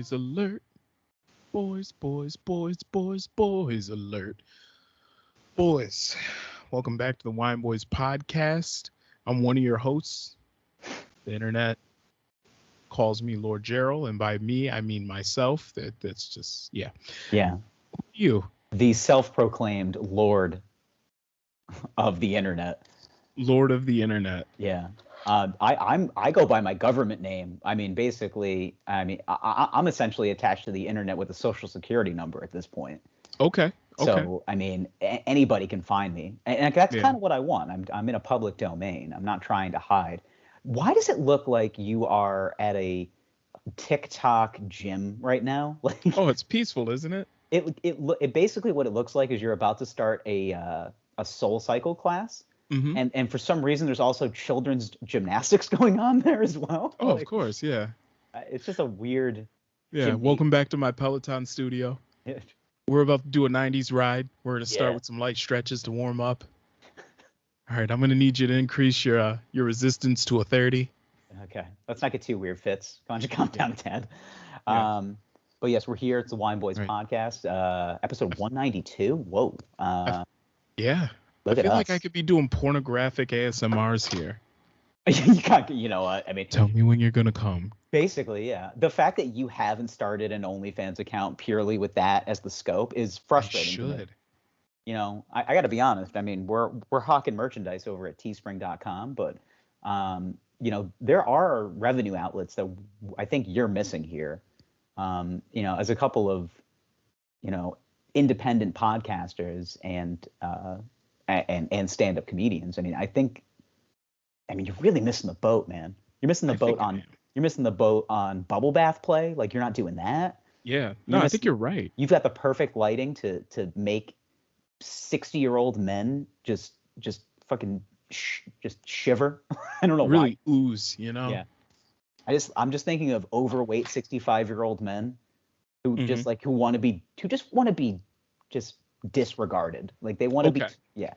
Boys alert. Boys, boys, boys, boys, boys alert. Boys, welcome back to the Wine Boys podcast. I'm one of your hosts. The internet calls me Lord Gerald, and by me, I mean myself. That's just, yeah. Yeah. You. The self-proclaimed Lord of the internet. Lord of the internet. Yeah. I go by my government name. Basically, I'm essentially attached to the internet with a social security number at this point. Okay. So, anybody can find me. And that's kind of what I want. I'm in a public domain. I'm not trying to hide. Why does it look like you are at a TikTok gym right now? Oh, it's peaceful, isn't it? It basically what it looks like is you're about to start a Soul Cycle class. Mm-hmm. And for some reason, there's also children's gymnastics going on there as well. Oh, of course, yeah. It's just a weird. Yeah, welcome back to my Peloton studio. We're about to do a 90s ride. We're going to start with some light stretches to warm up. All right, I'm going to need you to increase your resistance to a 30. Okay, let's not get too weird, Fitz. Why don't you calm down a tad? Yeah. But yes, we're here. It's the Wine Boys podcast, episode 192. Whoa. Yeah. Look I feel at like us. I could be doing pornographic ASMRs here. You know what? Tell me when you're going to come. Basically, yeah. The fact that you haven't started an OnlyFans account purely with that as the scope is frustrating. I should. You know, I got to be honest. I mean, we're hawking merchandise over at teespring.com, but there are revenue outlets that I think you're missing here. As a couple of, independent podcasters and stand-up comedians. You're really missing the boat, man. You're missing the boat on bubble bath play. Like, you're not doing that. Yeah. No, I think you're right. You've got the perfect lighting to make 60-year-old men just fucking just shiver. I don't know really why. Ooze, Yeah. I'm just thinking of overweight 65-year-old men who just want to be disregarded. Like, they want to be. Yeah.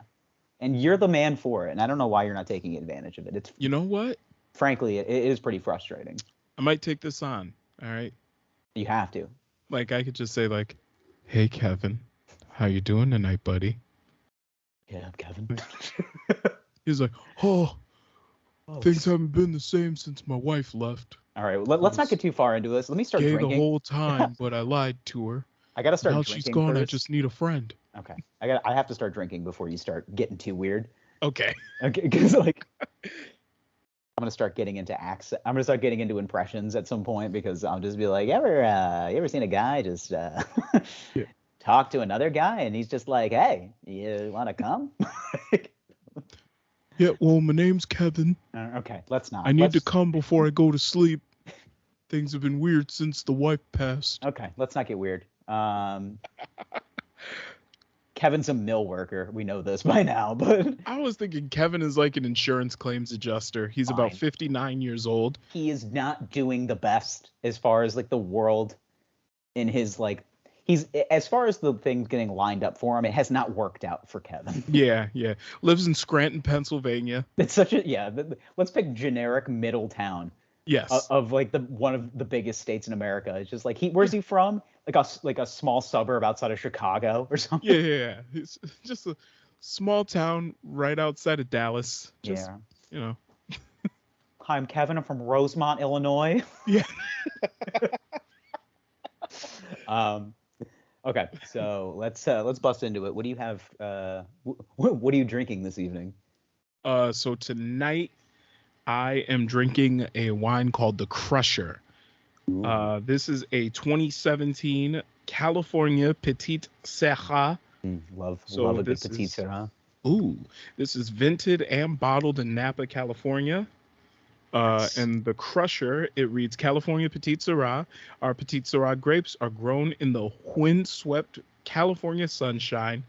And you're the man for it. And I don't know why you're not taking advantage of it. It's, you know what? Frankly, it is pretty frustrating. I might take this on. All right. You have to. Like, I could just say, like, hey, Kevin, how you doing tonight, buddy? Yeah, I'm Kevin. He's like, things haven't been the same since my wife left. All right. Let's not get too far into this. Let me start drinking. The whole time, but I lied to her. I got to start now drinking she's gone, first. I just need a friend. Okay. I have to start drinking before you start getting too weird. Okay. Okay, because I'm gonna start getting into accent. I'm gonna start getting into impressions at some point because I'll just be like, you ever seen a guy just talk to another guy and he's just like, hey, you want to come? Yeah. Well, my name's Kevin. Okay, let's not. I need to come before I go to sleep. Things have been weird since the wife passed. Okay, let's not get weird. Kevin's a mill worker. We know this by now, but I was thinking Kevin is like an insurance claims adjuster. He's about 59 years old. He is not doing the best as far as like the world in his as far as the things getting lined up for him, it has not worked out for Kevin. Yeah. Lives in Scranton, Pennsylvania. It's let's pick generic middle town. Yes. Of like one of the biggest states in America. It's just like where's he from? Like a small suburb outside of Chicago or something. Yeah. It's just a small town right outside of Dallas. Just, Hi, I'm Kevin. I'm from Rosemont, Illinois. Yeah. Okay, so let's bust into it. What do you have? What are you drinking this evening? So tonight I am drinking a wine called the Crusher. This is a 2017 California Petite Sirah. Love a good Petite Sirah. This is vented and bottled in Napa, California. And the Crusher, it reads California Petite Sirah. Our Petite Sirah grapes are grown in the wind-swept California sunshine,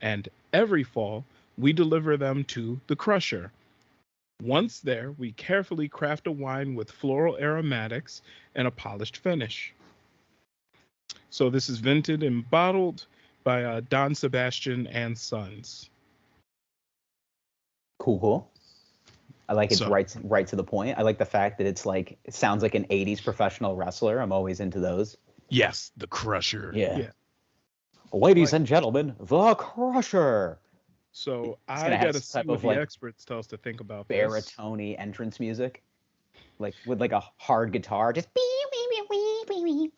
and every fall we deliver them to the Crusher. Once there, we carefully craft a wine with floral aromatics and a polished finish. So this is vented and bottled by Don Sebastian and Sons. Cool. I like it right to the point. I like the fact that it sounds like an 80s professional wrestler. I'm always into those. Yes, the Crusher. Yeah. Ladies and gentlemen, the Crusher. So It's I gonna have gotta some see type what of the like experts tell us to think about this. baritone-y entrance music, like with like a hard guitar, just beep, beep, beep, beep, beep.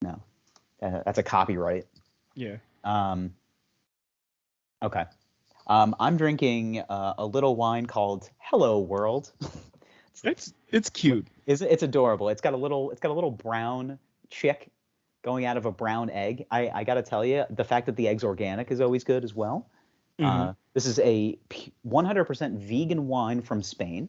No, that's a copyright. Yeah. Okay. I'm drinking a little wine called Hello World. It's cute. It's adorable. It's got a little brown chick going out of a brown egg. I got to tell you, the fact that the egg's organic is always good as well. This is a 100% vegan wine from Spain.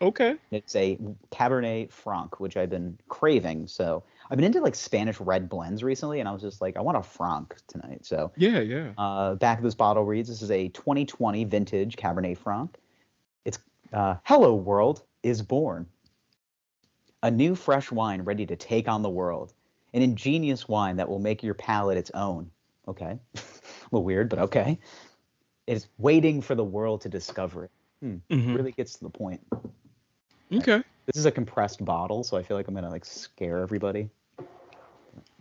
Okay. It's a Cabernet Franc, which I've been craving. So I've been into like Spanish red blends recently, and I was just like, I want a Franc tonight. So yeah. Back of this bottle reads, this is a 2020 vintage Cabernet Franc. It's Hello World is born. A new fresh wine ready to take on the world. An ingenious wine that will make your palate its own. Okay. A little weird, but okay. It's waiting for the world to discover it. Really gets to the point. Okay. This is a compressed bottle, so I feel like I'm gonna like scare everybody.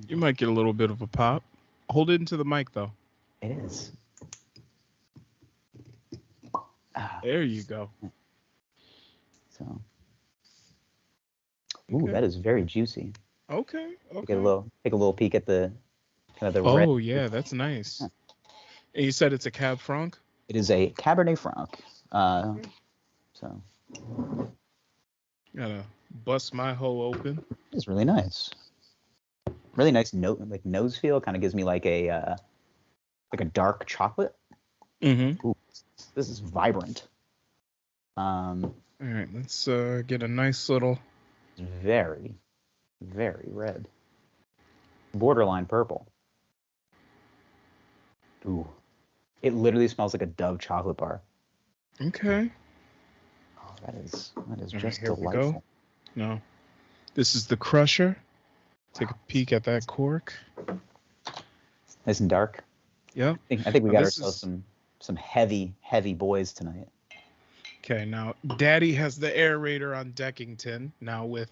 You might get a little bit of a pop. Hold it into the mic though. It is. There you go. So. Ooh, okay. That is very juicy. Okay. Take a little peek at the kind of the red. Oh yeah, that's nice. Yeah. And you said it's a Cab Franc? It is a Cabernet Franc. So. Gotta bust my hole open. It's really nice. Really nice nose feel. Kind of gives me like a dark chocolate. Ooh, this is vibrant. All right, let's get a nice little. Very, very red. Borderline purple. Ooh, it literally smells like a Dove chocolate bar. Okay. Oh, that is just here delightful. We go. No, this is the Crusher. Take a peek at that cork. Nice and dark. Yeah. I think we got ourselves some heavy Boyz tonight. Okay, now Daddy has the aerator on Deckington. Now with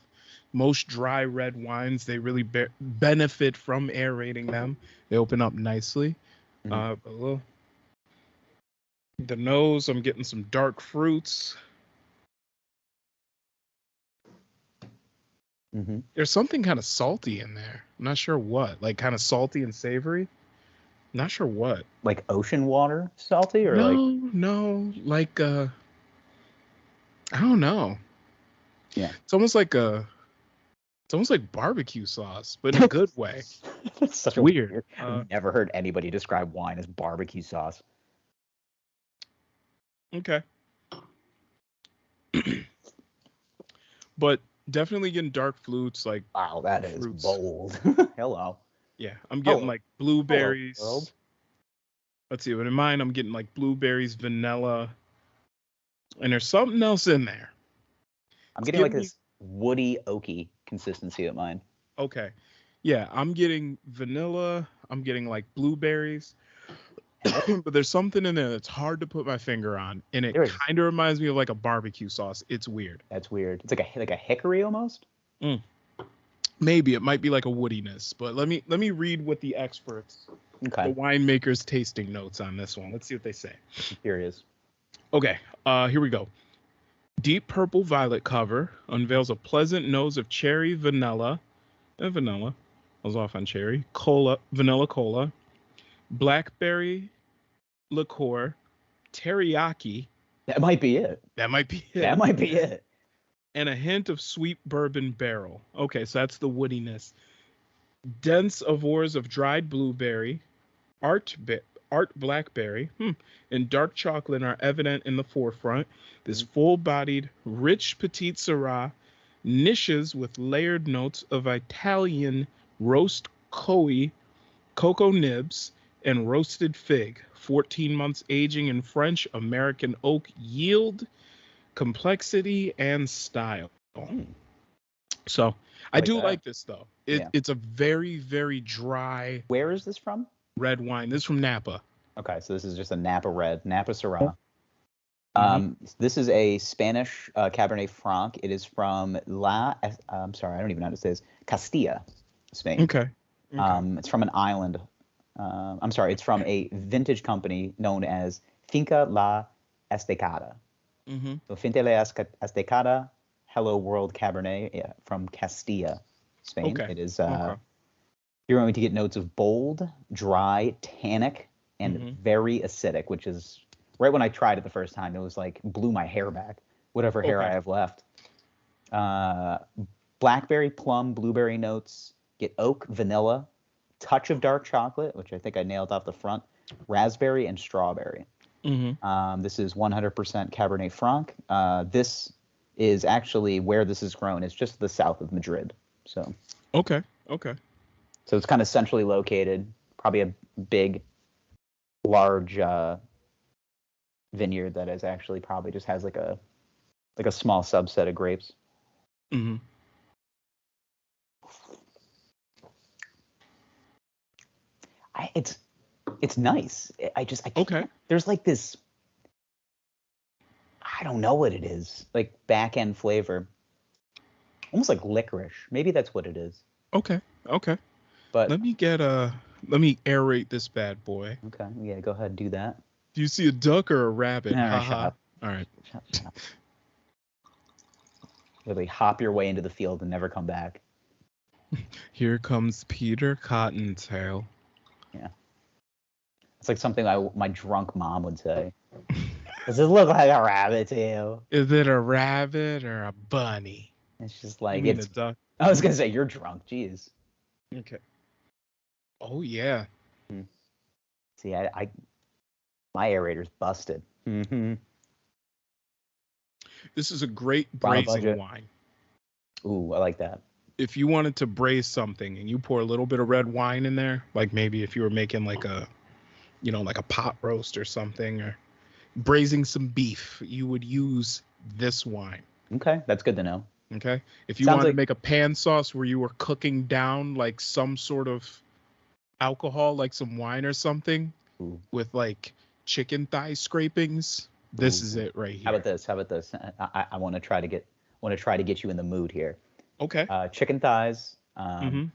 most dry red wines, they really benefit from aerating them. They open up nicely. The nose, I'm getting some dark fruits. There's something kind of salty in there. I'm not sure what. Like kind of salty and savory. Not sure what. Like ocean water salty or No, like I don't know. Yeah. It's almost like barbecue sauce, but in a good way. That's such weird. I've never heard anybody describe wine as barbecue sauce. Okay. But definitely getting dark fruits like wow, that is bold. Hello. Yeah, I'm getting like blueberries. Hello, world. Let's see, but in mine I'm getting like blueberries, vanilla, and there's something else in there. I'm getting like this woody, oaky consistency at mine. Okay. Yeah, I'm getting vanilla. I'm getting like blueberries. But there's something in there that's hard to put my finger on, and it kind of reminds me of like a barbecue sauce. It's weird. That's weird. It's like a hickory almost. Maybe it might be like a woodiness, but let me read what the experts, the winemakers' tasting notes on this one. Let's see what they say. I'm curious. Okay, here we go. Deep purple violet cover unveils a pleasant nose of cherry, vanilla. I was off on cherry. Vanilla cola. Blackberry liqueur. Teriyaki. That might be it. And a hint of sweet bourbon barrel. Okay, so that's the woodiness. Dense avors of dried blueberry. Art blackberry and dark chocolate are evident in the forefront. This full-bodied, rich Petite Syrah niches with layered notes of Italian roast cocoa nibs, and roasted fig. 14 months aging in French American oak yield, complexity, and style. So I do like this though. It's a very, very dry. Where is this from? Red wine. This is from Napa. Okay, so this is just a Napa red, Napa Syrah. This is a Spanish Cabernet Franc. It is from I'm sorry, I don't even know how to say this. Castilla, Spain. Okay. It's from an island. I'm sorry, it's from a vintage company known as Finca La Estacada. So Finca La Estacada, Hello World Cabernet from Castilla, Spain. Okay. It is. You're going to get notes of bold, dry, tannic, and very acidic, which is right when I tried it the first time, it was like blew my hair back, whatever hair I have left. Blackberry, plum, blueberry notes. Get oak, vanilla, touch of dark chocolate, which I think I nailed off the front, raspberry, and strawberry. This is 100% Cabernet Franc. This is actually where this is grown. It's just the south of Madrid. So. Okay. So it's kind of centrally located, probably a big, large vineyard that is actually probably just has like a small subset of grapes. It's nice. I can't, there's like this, I don't know what it is, like back end flavor, almost like licorice. Maybe that's what it is. Okay. But let me aerate this bad boy. Okay, yeah, go ahead and do that. Do you see a duck or a rabbit? No, shut up. All right. Shut up. Literally hop your way into the field and never come back. Here comes Peter Cottontail. Yeah. It's like something my drunk mom would say. Does it look like a rabbit to you? Is it a rabbit or a bunny? It's just like it's a duck. I was gonna say you're drunk. Jeez. Okay. Oh yeah. See, my aerator's busted. This is a great braising wine. Ooh, I like that. If you wanted to braise something and you pour a little bit of red wine in there, like maybe if you were making like a pot roast or something, or braising some beef, you would use this wine. Okay, that's good to know. Okay. If you wanted to make a pan sauce where you were cooking down like some sort of alcohol, like some wine or something, with like chicken thigh scrapings, this is it right here. How about this? I want to try to get you in the mood here. Okay. Chicken thighs.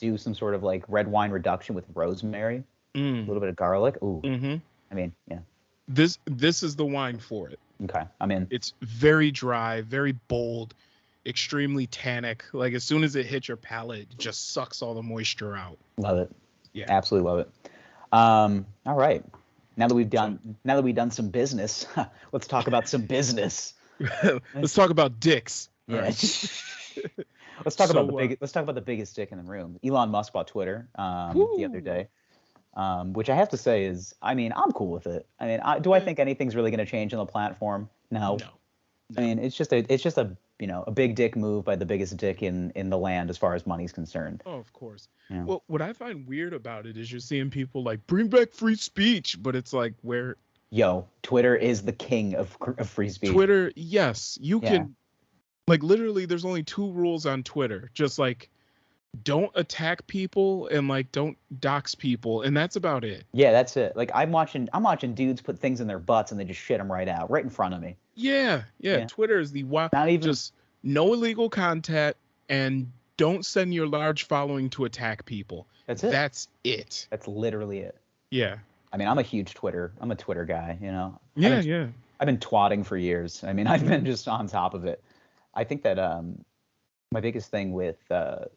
Do some sort of like red wine reduction with rosemary, a little bit of garlic. Ooh. I mean, yeah. This is the wine for it. Okay. I mean, it's very dry, very bold, extremely tannic. Like as soon as it hits your palate, it just sucks all the moisture out. Love it. Yeah. Absolutely love it. All right. Now that we've done some business, let's talk about some business. Let's talk about dicks. Yeah. Right. Let's talk about the biggest dick in the room. Elon Musk bought Twitter the other day, which I have to say is, I mean, I'm cool with it. I mean, do I think anything's really going to change on the platform? No. I mean, it's just a a big dick move by the biggest dick in the land as far as money's concerned. Oh, of course. Yeah. Well, what I find weird about it is you're seeing people like bring back free speech, but it's like where. Yo, Twitter is the king of free speech. Twitter, yes, you can. Like literally, there's only 2 rules on Twitter. Just like, don't attack people and like don't dox people, and that's about it. Yeah, that's it. Like I'm watching dudes put things in their butts and they just shit them right out, right in front of me. Yeah. Twitter is the wild. Not even just no illegal content and don't send your large following to attack people. That's it. That's it. That's literally it. Yeah. I mean, I'm a Twitter guy. Yeah. I've been twatting for years. I mean, I've been just on top of it. I think that my biggest thing with the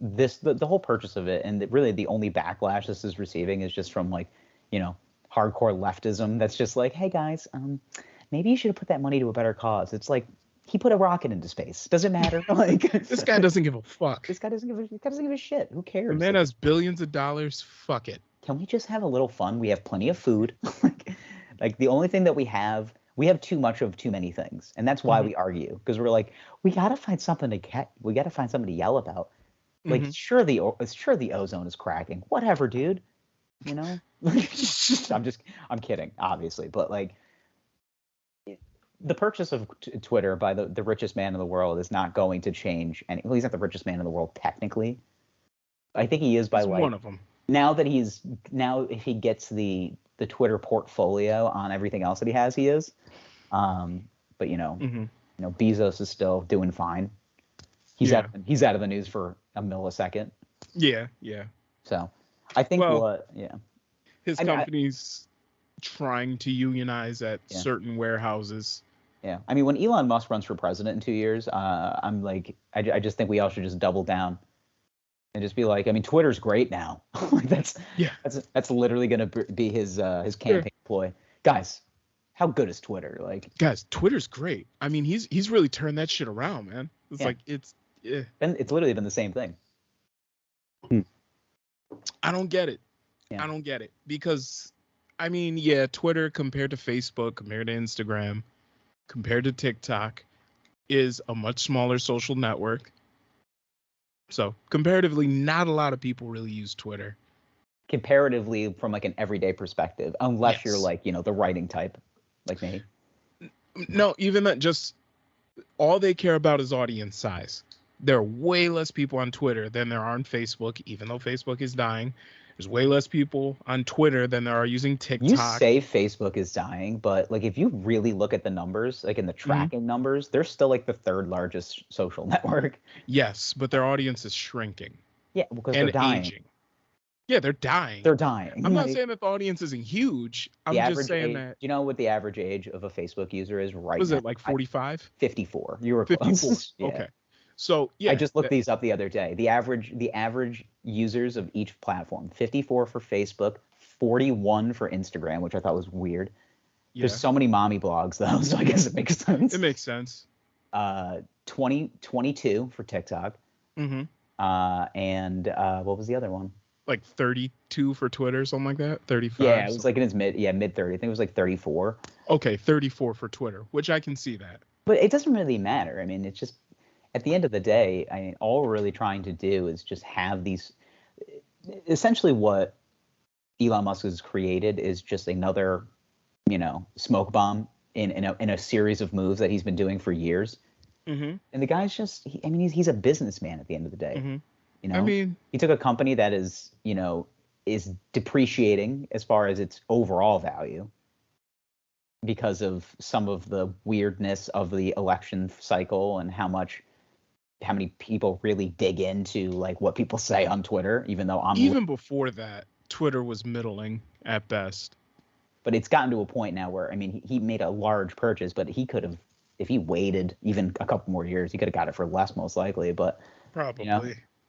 whole purchase of it, and really the only backlash this is receiving is just from like, hardcore leftism. That's just like, hey guys, maybe you should have put that money to a better cause. It's like he put a rocket into space. Does it matter? Like this guy doesn't give a fuck. This guy doesn't give a shit. Who cares? The man has billions of dollars. Fuck it. Can we just have a little fun? We have plenty of food. like the only thing that we have too much of too many things, and that's why we argue, because we're like, we gotta find something to yell about. Like, sure the ozone is cracking. Whatever, dude. I'm kidding, obviously, but like, the purchase of Twitter by the richest man in the world is not going to change any. Well, he's not the richest man in the world technically. I think he is by like one of them. Now if he gets the Twitter portfolio on everything else that he has, he is. But but Mm-hmm. Bezos is still doing fine. He's Yeah. out of the news for a millisecond. Yeah. So I think his company's trying to unionize at certain warehouses. Yeah, I mean, when Elon Musk runs for president in 2 years, I'm like, I just think we all should just double down and just be like, I mean, Twitter's great now. Like that's literally gonna be his campaign ploy. Guys, how good is Twitter? Like, guys, Twitter's great. I mean, he's really turned that shit around, man. It's like it's literally been the same thing. I don't get it. I don't get it because, I mean, Twitter compared to Facebook, compared to Instagram, compared to TikTok, is a much smaller social network. So comparatively, not a lot of people really use Twitter. Comparatively, from like an everyday perspective, unless you're like, the writing type, like me. No, even that, just all they care about is audience size. There are way less people on Twitter than there are on Facebook, even though Facebook is dying. There's way less people on Twitter than there are using TikTok. You say Facebook is dying, but like if you really look at the numbers, like in the tracking numbers, they're still like the third largest social network. Yes, but their audience is shrinking. Yeah, because they're dying. Aging. Yeah, they're dying. They're dying. I'm not saying that the audience isn't huge. I'm just saying that. You know what the average age of a Facebook user is right now? Was it like 45? 54. You were 54. Close. Yeah. Okay. So I just looked these up the other day. The average users of each platform: 54 for Facebook, 41 for Instagram, which I thought was weird. Yeah. There's so many mommy blogs though, so I guess it makes sense. It makes sense. 22 for TikTok. Mm-hmm. And what was the other one? Like 32 for Twitter, something like that. 35. Yeah, it was like in his mid 30. I think it was like 34. Okay, 34 for Twitter, which I can see that. But it doesn't really matter. I mean, it's just, at the end of the day, I mean, all we're really trying to do is just have these. Essentially, what Elon Musk has created is just another, smoke bomb in a series of moves that he's been doing for years. Mm-hmm. And the guy's just, he's a businessman at the end of the day. Mm-hmm. I mean, he took a company that is, is depreciating as far as its overall value because of some of the weirdness of the election cycle and how many people really dig into like what people say on Twitter, even though before that, Twitter was middling at best. But it's gotten to a point now where, I mean, he made a large purchase, but he could have, if he waited even a couple more years, he could have got it for less, most likely. But probably.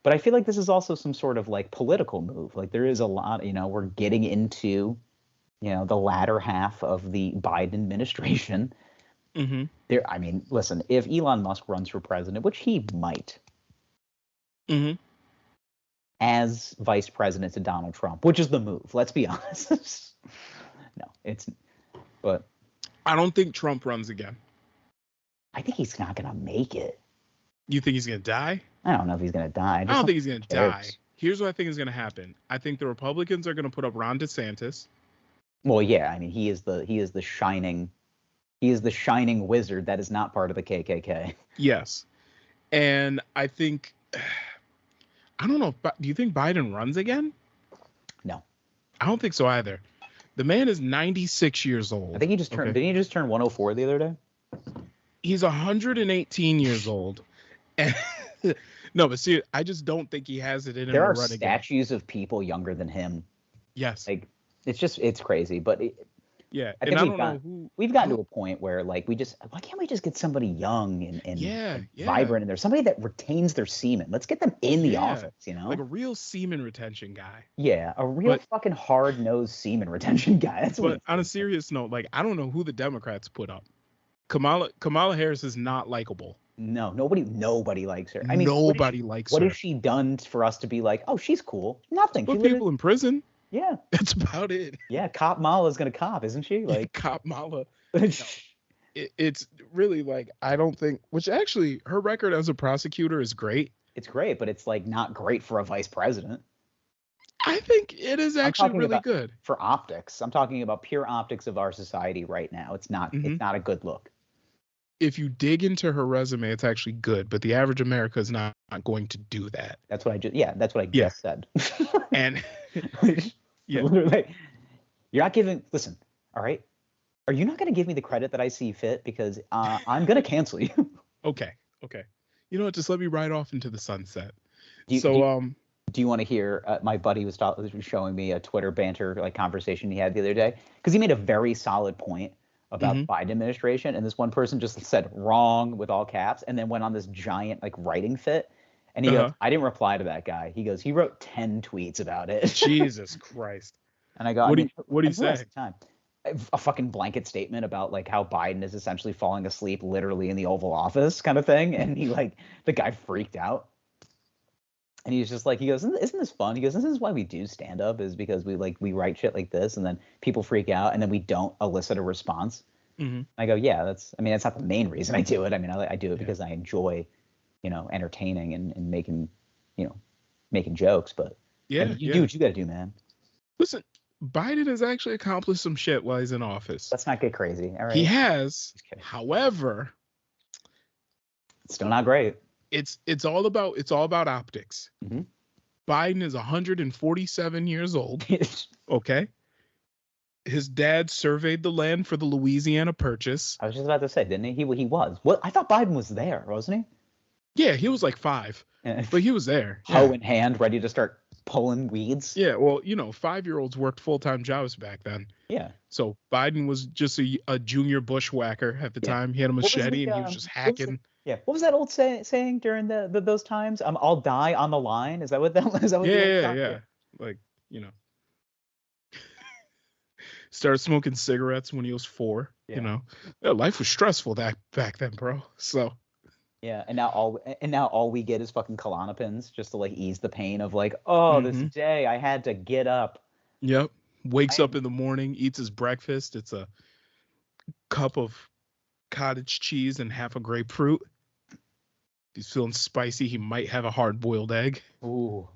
But I feel like this is also some sort of like political move. Like there is a lot, we're getting into, the latter half of the Biden administration. Mm-hmm. I mean, listen, if Elon Musk runs for president, which he might, as vice president to Donald Trump, which is the move, let's be honest. No, it's, but I don't think Trump runs again. I think he's not going to make it. You think he's going to die? I don't know if he's going to die. I don't think he's going to die. Here's what I think is going to happen. I think the Republicans are going to put up Ron DeSantis. Well, yeah, I mean, he is the shining wizard that is not part of the KKK. Yes. And I think, I don't know, do you think Biden runs again? No. I don't think so either. The man is 96 years old. I think he just turned, didn't he just turn 104 the other day? He's 118 years old. And no, but see, I just don't think he has it in him. There are statues of people younger than him. Yes. Like, it's crazy, but yeah, I think we've gotten to a point where like why can't we just get somebody young and vibrant in there, somebody that retains their semen? Let's get them in the office, like a real semen retention guy. Yeah, a real fucking hard-nosed semen retention guy. That's but on a serious note, like I don't know who the Democrats put up. Kamala Harris is not likable. No, nobody likes her. I mean, nobody likes her. What has she done for us to be like, oh, she's cool? Nothing. Put people in prison. Yeah, that's about it. Yeah, Cop Mala's gonna cop, isn't she? Like Cop Mala. No, it's really like I don't think. Which actually, her record as a prosecutor is great. It's great, but it's like not great for a vice president. I think it is actually really good for optics. I'm talking about pure optics of our society right now. It's not. It's not a good look. If you dig into her resume, it's actually good, but the average America is not going to do that. That's what I just. Yeah, that's what I just said. And yeah, literally, you're not giving. Listen, all right. Are you not going to give me the credit that I see fit? Because I'm going to cancel you. Okay. You know what? Just let me ride off into the sunset. Do you, do So, you, do you want to hear? My buddy was showing me a Twitter banter like conversation he had the other day because he made a very solid point about the Biden administration, and this one person just said wrong with all caps, and then went on this giant like writing fit. And he goes, I didn't reply to that guy. He goes, he wrote 10 tweets about it. Jesus Christ. And I go, what do you say? Time? A fucking blanket statement about like how Biden is essentially falling asleep literally in the Oval Office kind of thing. And the guy freaked out. And he's just like, he goes, isn't this fun? He goes, this is why we do stand up, is because we write shit like this and then people freak out and then we don't elicit a response. I go, yeah, that's not the main reason I do it. I mean, I do it because I enjoy, entertaining and making, making jokes. But you do what you got to do, man. Listen, Biden has actually accomplished some shit while he's in office. Let's not get crazy. All right. He has. However, it's still not great. It's all about optics. Biden is 147 years old. Okay. His dad surveyed the land for the Louisiana Purchase. I was just about to say, didn't he? He was. What? I thought Biden was there, wasn't he? Yeah, he was like 5, but he was there. Hoe in hand, ready to start pulling weeds. Yeah, well, 5-year-olds worked full-time jobs back then. Yeah. So Biden was just a junior bushwhacker at the time. He had a machete and he was just hacking. What was that old saying during those times? I'll die on the line. Is that what that was? Yeah. Like, started smoking cigarettes when he was 4. Yeah. Life was stressful back then, bro. So. Yeah, and now all we get is fucking Klonopins just to like ease the pain of like, this day I had to get up. Yep. Wakes up in the morning, eats his breakfast. It's a cup of cottage cheese and half a grapefruit. He's feeling spicy. He might have a hard-boiled egg. Ooh,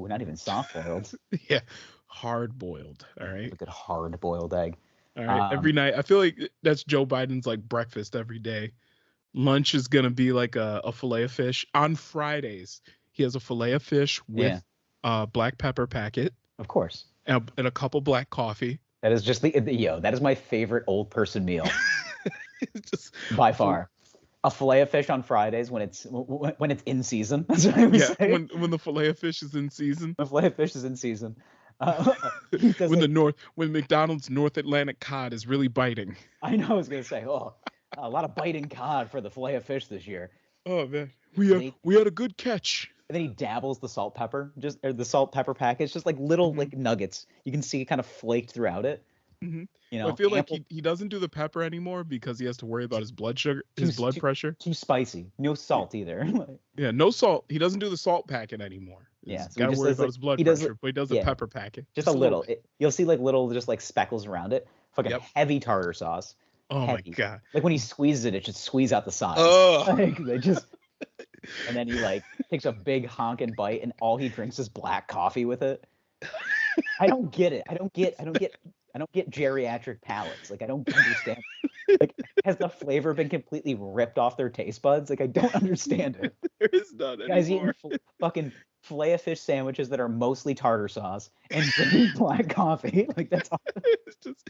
not even soft-boiled. Yeah, hard-boiled. All right. A good hard-boiled egg. All right. Every night, I feel like that's Joe Biden's like breakfast every day. Lunch is gonna be like a fillet of fish. On Fridays, he has a fillet of fish with black pepper packet, of course, and a cup of black coffee. That is just that is my favorite old person meal, just by far. A fillet of fish on Fridays when it's in season. That's what I would say. When the fillet of fish is in season. The fillet of fish is in season. When McDonald's North Atlantic cod is really biting. I know. I was gonna say, a lot of biting cod for the fillet of fish this year. Oh man, we had a good catch. And then he dabbles the salt pepper, the salt pepper packets, just like little like nuggets. You can see it kind of flaked throughout it. I feel like he doesn't do the pepper anymore because he has to worry about his blood sugar, blood pressure. Too spicy. No salt either. Yeah, no salt. He doesn't do the salt packet anymore. Yeah, so gotta worry about his blood pressure, but he does the pepper packet. Just a little. You'll see like little just like speckles around it. Fucking heavy tartar sauce. Oh my god! Like when he squeezes it, it should squeeze out the sides. They just. And then he like takes a big honking bite, and all he drinks is black coffee with it. I don't get it. I don't get geriatric palates. Like I don't understand. Like has the flavor been completely ripped off their taste buds? Like I don't understand it. There is none anymore. Guys eating fucking fillet of fish sandwiches that are mostly tartar sauce and drinking black coffee. Like that's all. It's just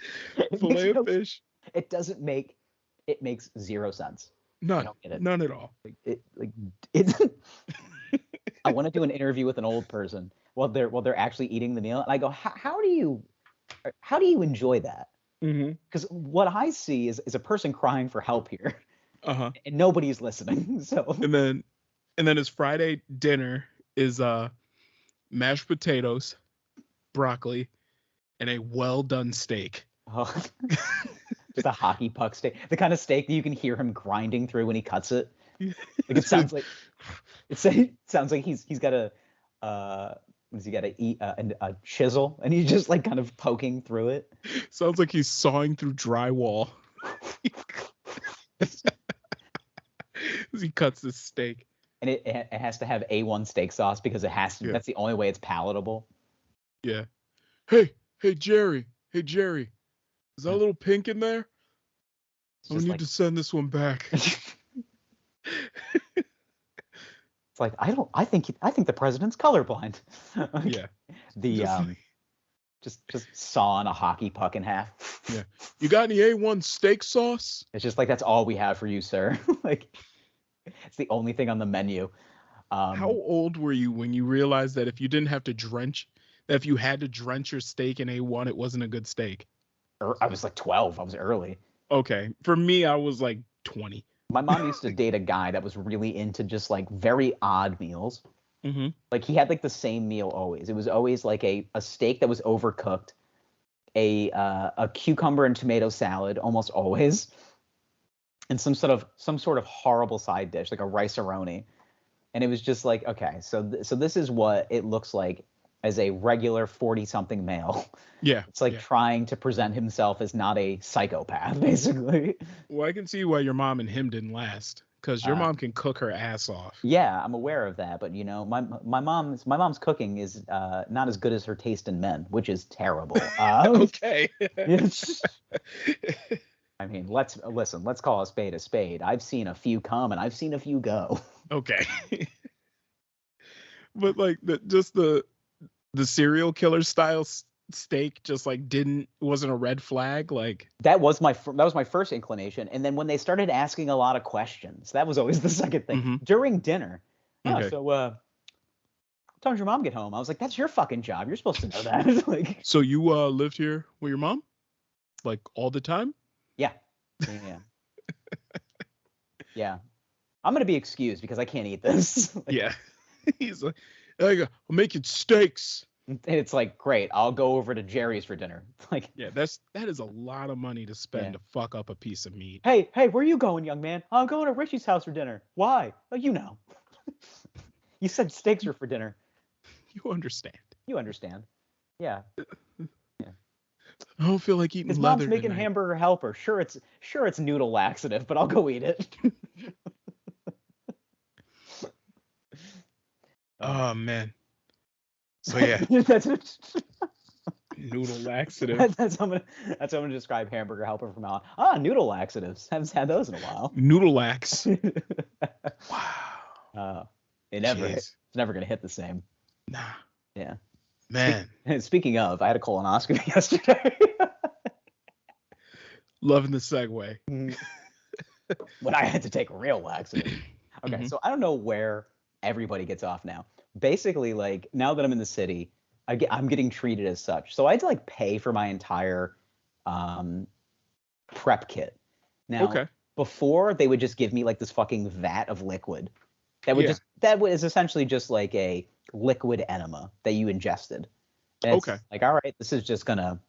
fillet of fish. It makes zero sense. None. I don't get it. None at all. I want to do an interview with an old person while they're actually eating the meal, and I go, how do you enjoy that? Because what I see is a person crying for help here, and nobody's listening. So and then his Friday dinner is mashed potatoes, broccoli, and a well done steak. Oh. Just a hockey puck steak, the kind of steak that you can hear him grinding through when he cuts it. Like it sounds like he's got a chisel and he's just like kind of poking through it. Sounds like he's sawing through drywall as he cuts this steak. And it has to have A1 steak sauce because it has to. Yeah. That's the only way it's palatable. Yeah. Hey Jerry. Is that a little pink in there? I need to send this one back. It's like I think the president's colorblind. Yeah. Just sawing a hockey puck in half. Yeah. You got any A1 steak sauce? It's just like, that's all we have for you, sir. Like, it's the only thing on the menu. How old were you when you realized that if you didn't have to drench, that if you had to drench your steak in A1, it wasn't a good steak? I was like 12. I was early. Okay. For me, I was like 20. My mom used to date a guy that was really into just like very odd meals. Mm-hmm. Like he had like the same meal always. It was always like a steak that was overcooked, a cucumber and tomato salad almost always, and some sort of horrible side dish like a rice-a-roni. And it was just like, okay, so this is what it looks like as a regular 40-something male. Yeah. It's like trying to present himself as not a psychopath, basically. Well, I can see why your mom and him didn't last, because your mom can cook her ass off. Yeah, I'm aware of that, but you know, my mom's cooking is not as good as her taste in men, which is terrible. Okay. I mean, let's call a spade a spade. I've seen a few come and I've seen a few go. Okay. But like the serial killer style steak just like wasn't a red flag. Like that was my first inclination, and then when they started asking a lot of questions, that was always the second thing. During dinner. Okay. So what time did your mom get home? I was like, that's your fucking job, you're supposed to know that. Like, so you lived here with your mom like all the time? Yeah. Yeah. I'm gonna be excused because I can't eat this. Like, yeah. He's like, I'm making steaks. And it's like, great, I'll go over to Jerry's for dinner. Like, yeah, that is a lot of money to spend to fuck up a piece of meat. Hey, where are you going, young man? I'm going to Richie's house for dinner. Why? Oh, you know. You said steaks were for dinner. You understand. Yeah. I don't feel like eating His leather mom's making tonight. hamburger helper. Sure it's noodle laxative, but I'll go eat it. Oh man. So yeah. Noodle laxative. That's how I'm gonna describe hamburger helper from now on. Noodle laxatives. Haven't had those in a while. Noodle lax. Wow. It's never gonna hit the same. Nah. Yeah. Man. Speaking of, I had a colonoscopy yesterday. Loving the segue. When I had to take a real laxative. Okay, so I don't know where everybody gets off now. Basically, like, now that I'm in the city, I'm getting treated as such. So I had to like pay for my entire prep kit. Now, before they would just give me like this fucking vat of liquid that was essentially just like a liquid enema that you ingested. And it's like, all right, this is gonna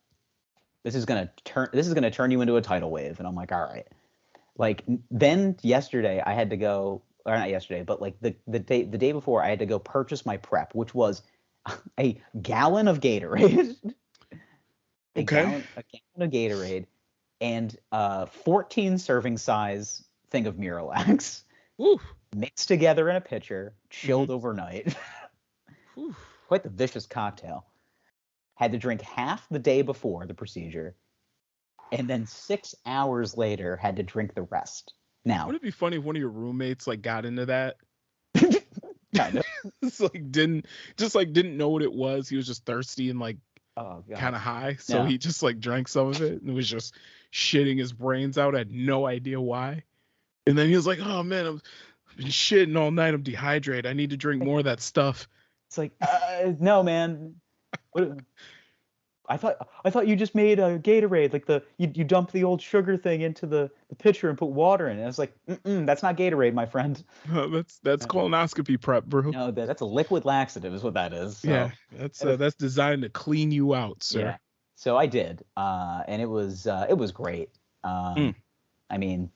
turn you into a tidal wave. And I'm like, all right. Like, then yesterday I had to go, or not yesterday, but like the day before I had to go purchase my prep, which was a gallon of Gatorade. a gallon of Gatorade and 14 serving size thing of Miralax. Woo. Mixed together in a pitcher, chilled overnight. Quite the vicious cocktail. Had to drink half the day before the procedure, and then 6 hours later had to drink the rest. Now, would it be funny if one of your roommates like got into that? Kind of. It's like didn't know what it was. He was just thirsty and like kind of high, so he just like drank some of it and was just shitting his brains out. Had no idea why. And then he was like, "Oh man, I've been shitting all night. I'm dehydrated. I need to drink more of that stuff." It's like, no, man. What, I thought you just made a Gatorade, like you dump the old sugar thing into the pitcher and put water in it. I was like, that's not Gatorade, my friend. That's colonoscopy prep, bro. No, that's a liquid laxative, is what that is. So. Yeah, that's designed to clean you out, sir. Yeah. So I did, and it was great. I mean,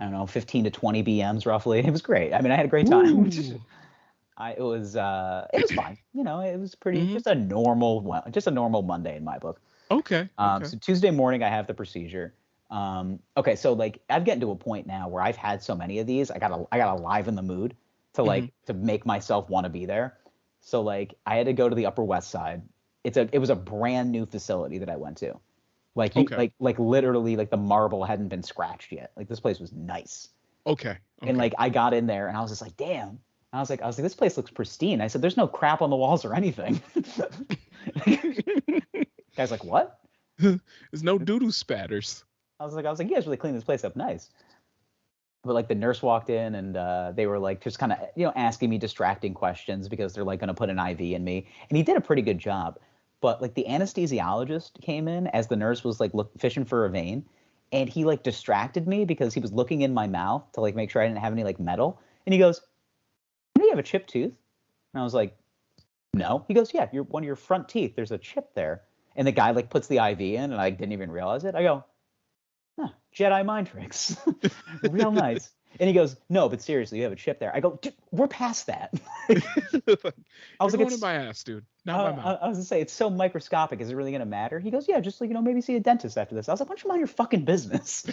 I don't know, 15 to 20 BMs roughly. It was great. I mean, I had a great time. It was fine. You know, it was pretty just a normal Monday in my book. Okay. So Tuesday morning I have the procedure. Okay, so like I've gotten to a point now where I've had so many of these, I gotta liven the mood to to make myself want to be there. So like I had to go to the Upper West Side. It was a brand new facility that I went to. Like like literally like the marble hadn't been scratched yet. Like this place was nice. Okay. And like I got in there and I was just like, damn. I was like, this place looks pristine. I said, there's no crap on the walls or anything. Guy's like, what? There's no doo-doo spatters. I was like, you guys really cleaned this place up nice. But like the nurse walked in and they were like just kind of, asking me distracting questions because they're like going to put an IV in me. And he did a pretty good job. But like the anesthesiologist came in as the nurse was like fishing for a vein. And he like distracted me because he was looking in my mouth to like make sure I didn't have any like metal. And he goes, "Do you have a chipped tooth?" And I was like, "No." He goes, "Yeah, one of your front teeth, there's a chip there." And the guy like puts the IV in and I didn't even realize it. I go, "Huh, Jedi mind tricks." Real nice. And he goes, "No, but seriously, you have a chip there." I go, "Dude, we're past that." I was You're like, going in my ass, dude. Not my mouth. I was gonna say, it's so microscopic. Is it really gonna matter? He goes, "Yeah, just like, maybe see a dentist after this." I was like, "Why don't you mind your fucking business?"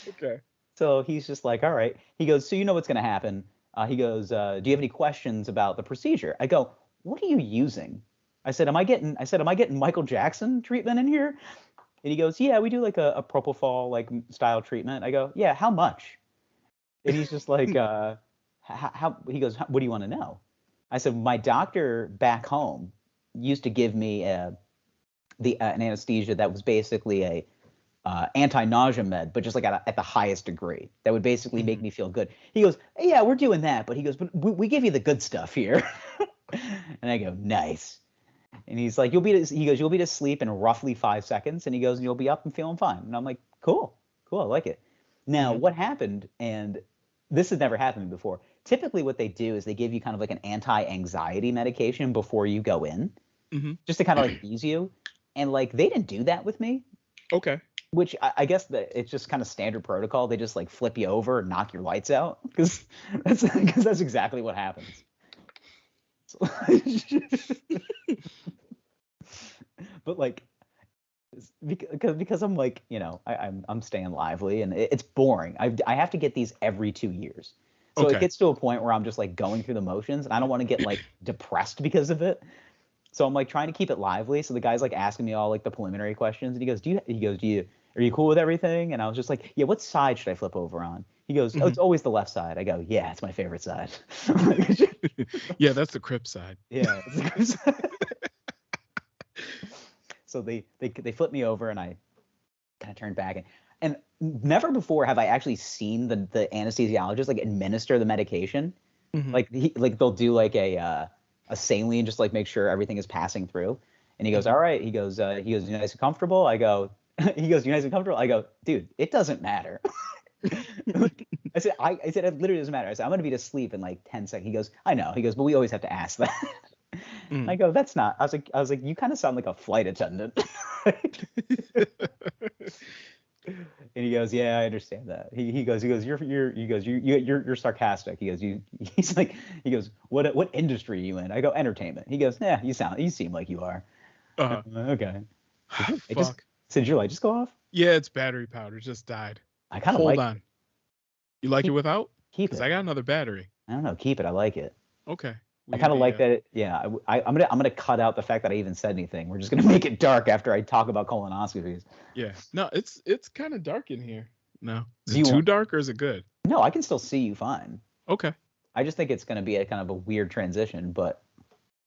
Okay. So he's just like, "All right." He goes, "So you know what's gonna happen?" He goes, "Do you have any questions about the procedure?" I go, "What are you using?" I said, "Am I getting Michael Jackson treatment in here?" And he goes, "Yeah, we do like a propofol like style treatment." I go, "Yeah, how much?" And he's just like, how? He goes, "What do you want to know?" I said, "My doctor back home used to give me an anesthesia that was basically a anti-nausea med, but just like at the highest degree. That would basically make me feel good." He goes, "Yeah, we're doing that," but he goes, "But we give you the good stuff here." And I go, "Nice." And he's like, "You'll be to sleep in roughly 5 seconds." And he goes, "And you'll be up and feeling fine." And I'm like, cool, I like it. Now, what happened, and this has never happened before. Typically, what they do is they give you kind of like an anti-anxiety medication before you go in, just to kind of like ease you. And like they didn't do that with me. Okay. Which I guess that it's just kind of standard protocol. They just like flip you over and knock your lights out because that's exactly what happens. But like, because I'm like, I'm staying lively and it's boring. I have to get these every 2 years. So it gets to a point where I'm just like going through the motions and I don't want to get like depressed because of it. So I'm like trying to keep it lively. So the guy's like asking me all like the preliminary questions and he goes, are you cool with everything? And I was just like, "Yeah, what side should I flip over on?" He goes, "Oh, it's always the left side." I go, "Yeah, it's my favorite side." Yeah, that's the Crip side. Yeah, it's the Crip side. So they flip me over and I kind of turned back and never before have I actually seen the anesthesiologist like administer the medication. Like they'll do like a saline just like make sure everything is passing through. And he goes, "All right." He goes, "You nice and comfortable?" I go, he goes, "You nice and comfortable?" I go, "Dude, it doesn't matter." I said, it literally doesn't matter. I said, "I'm gonna be to sleep in like 10 seconds." He goes, "I know." He goes, "But we always have to ask that." I go, "That's not." I was like, "You kind of sound like a flight attendant." And he goes, "Yeah, I understand that." He goes, "You're sarcastic." He goes, "What industry are you in?" I go, "Entertainment." He goes, "Yeah, you seem like you are." Okay. Did your light just go off? Yeah, it's battery powder. Just died. I kind of Hold on. You like it without? Keep it. Because I got another battery. I don't know. Keep it. I like it. Okay. I kind of like that. Yeah. I'm gonna cut out the fact that I even said anything. We're just gonna make it dark after I talk about colonoscopies. Yeah. No, it's kind of dark in here. No. Is it too dark or is it good? No, I can still see you fine. Okay. I just think it's gonna be a kind of a weird transition, but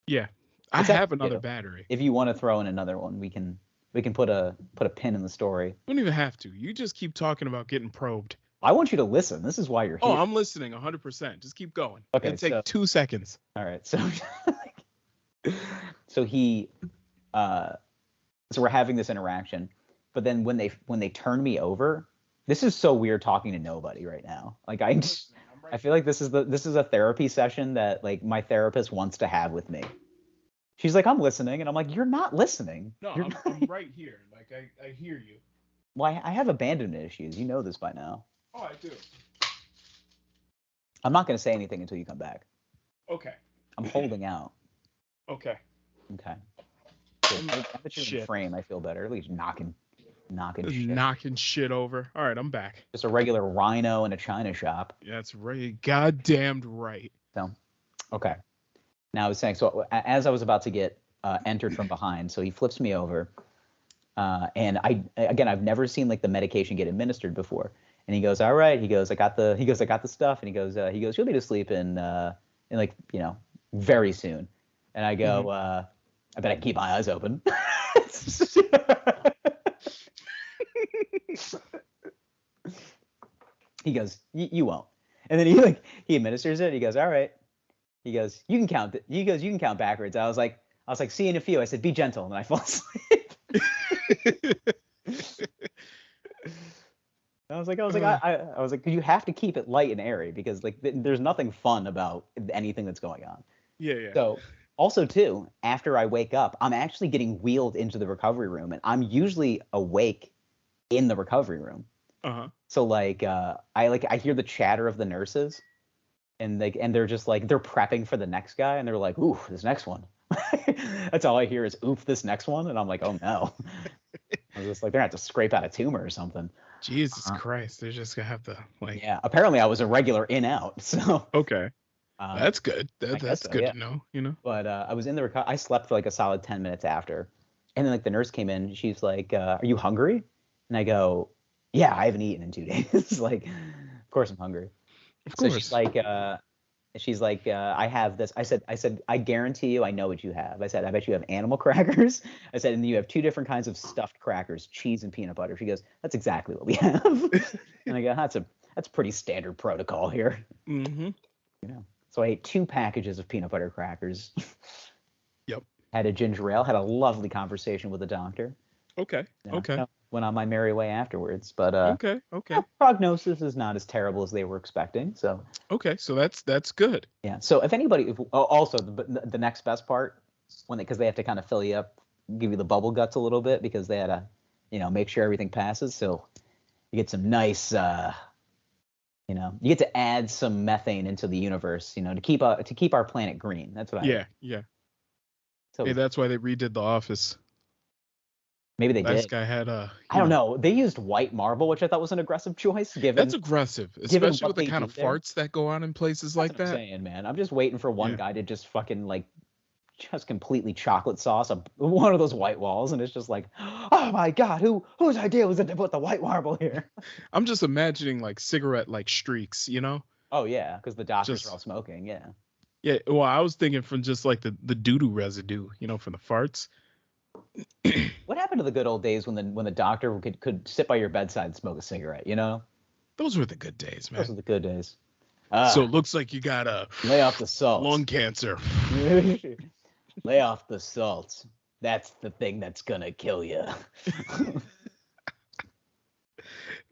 yeah, I have another battery. If you want to throw in another one, we can put a pin in the story. You don't even have to. You just keep talking about getting probed. I want you to listen. This is why you're here. Oh, I'm listening 100%. Just keep going. Okay. It'll take 2 seconds. All right. So so we're having this interaction, but then when they turn me over, this is so weird talking to nobody right now. Like I feel like this is a therapy session that like my therapist wants to have with me. She's like, "I'm listening," and I'm like, "You're not listening." No, I'm right here. Like I hear you. Well, I have abandonment issues. You know this by now. Oh, I do. I'm not going to say anything until you come back. Okay. I'm holding out. Okay. Okay. So now that you're in frame, I feel better. At least knocking shit over. All right, I'm back. Just a regular rhino in a china shop. Yeah, that's right. Goddamned right. So, okay. Now I was saying, so as I was about to get entered from behind, so he flips me over, and I've never seen like the medication get administered before. And he goes, "All right." He goes, I got the stuff. And he goes, "You'll be to sleep in like, very soon." And I go, I bet I can keep my eyes open. He goes, you won't. And then he administers it. He goes, all right. He goes, you can count. He goes, you can count backwards. I was like, see you in a few. I said, be gentle, and I fall asleep. I was like, you have to keep it light and airy because like there's nothing fun about anything that's going on. Yeah. So also too, after I wake up, I'm actually getting wheeled into the recovery room, and I'm usually awake in the recovery room. So like I hear the chatter of the nurses, and they're just like they're prepping for the next guy, and they're like, ooh, this next one. That's all I hear is oof, this next one, and I'm like, oh no. I was just like, they're gonna have to scrape out a tumor or something. Jesus Christ, they're just gonna have to like. Yeah, apparently I was a regular in out. So okay, that's good. That's good to know. You know. But I was in the I slept for like a solid 10 minutes after, and then like the nurse came in. She's like, "Are you hungry?" And I go, "Yeah, I haven't eaten in 2 days." Like, of course I'm hungry. Of course. So she's like, I have this. I said, I guarantee you, I know what you have. I said, I bet you have animal crackers. I said, and you have 2 different kinds of stuffed crackers, cheese and peanut butter. She goes, that's exactly what we have. And I go, that's pretty standard protocol here. Mm-hmm. You know. So I ate 2 packages of peanut butter crackers. Yep. Had a ginger ale. Had a lovely conversation with the doctor. Okay. Okay. Went on my merry way afterwards, but okay. Prognosis is not as terrible as they were expecting. So okay, so that's good. Yeah. So if anybody, also the next best part, because they have to kind of fill you up, give you the bubble guts a little bit because they had to, make sure everything passes. So you get some nice, you get to add some methane into the universe, to keep our planet green. That's what I. Yeah. So hey, that's why they redid The Office. Maybe they did. This guy had I don't know. They used white marble, which I thought was an aggressive choice. That's aggressive, especially with the kind of farts that go on in places like that. I'm saying, man, I'm just waiting for one guy to just fucking like, just completely chocolate sauce one of those white walls, and it's just like, oh my god, whose idea was it to put the white marble here? I'm just imagining like cigarette like streaks, Oh yeah, because the doctors are all smoking. Yeah. Yeah. Well, I was thinking from just like the doo-doo residue, from the farts. What happened to the good old days when the doctor could sit by your bedside and smoke a cigarette? Those were the good days, man. Those were the good days. So it looks like you got lay off the salt. Lung cancer. Lay off the salt. That's the thing that's gonna kill you.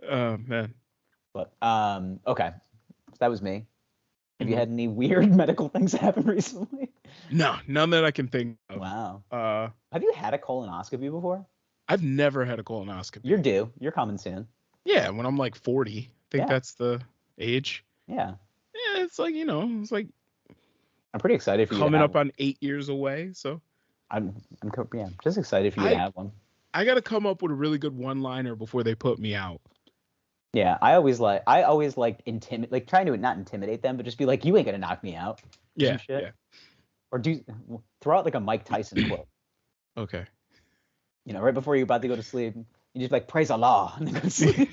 Oh man. But okay, so that was me. Have you had any weird medical things happen recently? No, none that I can think of. Wow. Have you had a colonoscopy before? I've never had a colonoscopy. You're due. You're coming soon. Yeah, when I'm like 40. I think that's the age. Yeah. Yeah, it's like, it's like I'm pretty excited for you. Coming up on 8 years away, so I'm just excited for you to have one. I got to come up with a really good one-liner before they put me out. Yeah, I always liked trying to not intimidate them, but just be like, you ain't gonna knock me out. Yeah. Or throw out like a Mike Tyson quote. Okay. Right before you're about to go to sleep, you just like praise Allah and then go to sleep.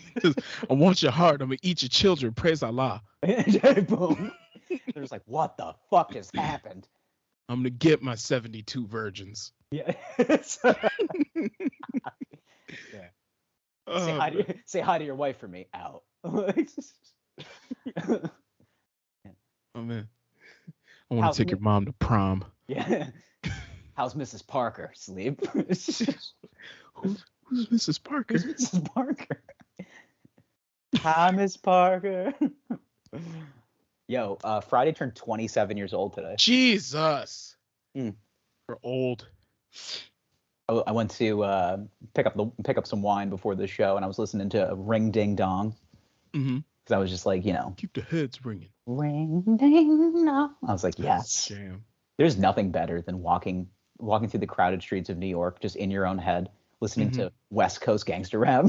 I want your heart. I'm gonna eat your children. Praise Allah. Boom. They're just like, what the fuck just happened? I'm gonna get my 72 virgins. Yeah. Yeah. Say hi to your wife for me. Out. Oh man. I want to take your mom to prom. Yeah. How's Mrs. Parker? Sleep. Who's Mrs. Parker? Who's Mrs. Parker? Hi, Miss Parker. Yo, Friday turned 27 years old today. Jesus. We're old. I went to pick up some wine before the show, and I was listening to Ring Ding Dong. Mm-hmm. Because I was just like, keep the heads ringing. Ring ding dong. I was like, yes. Damn. There's nothing better than walking through the crowded streets of New York, just in your own head, listening to West Coast gangster rap.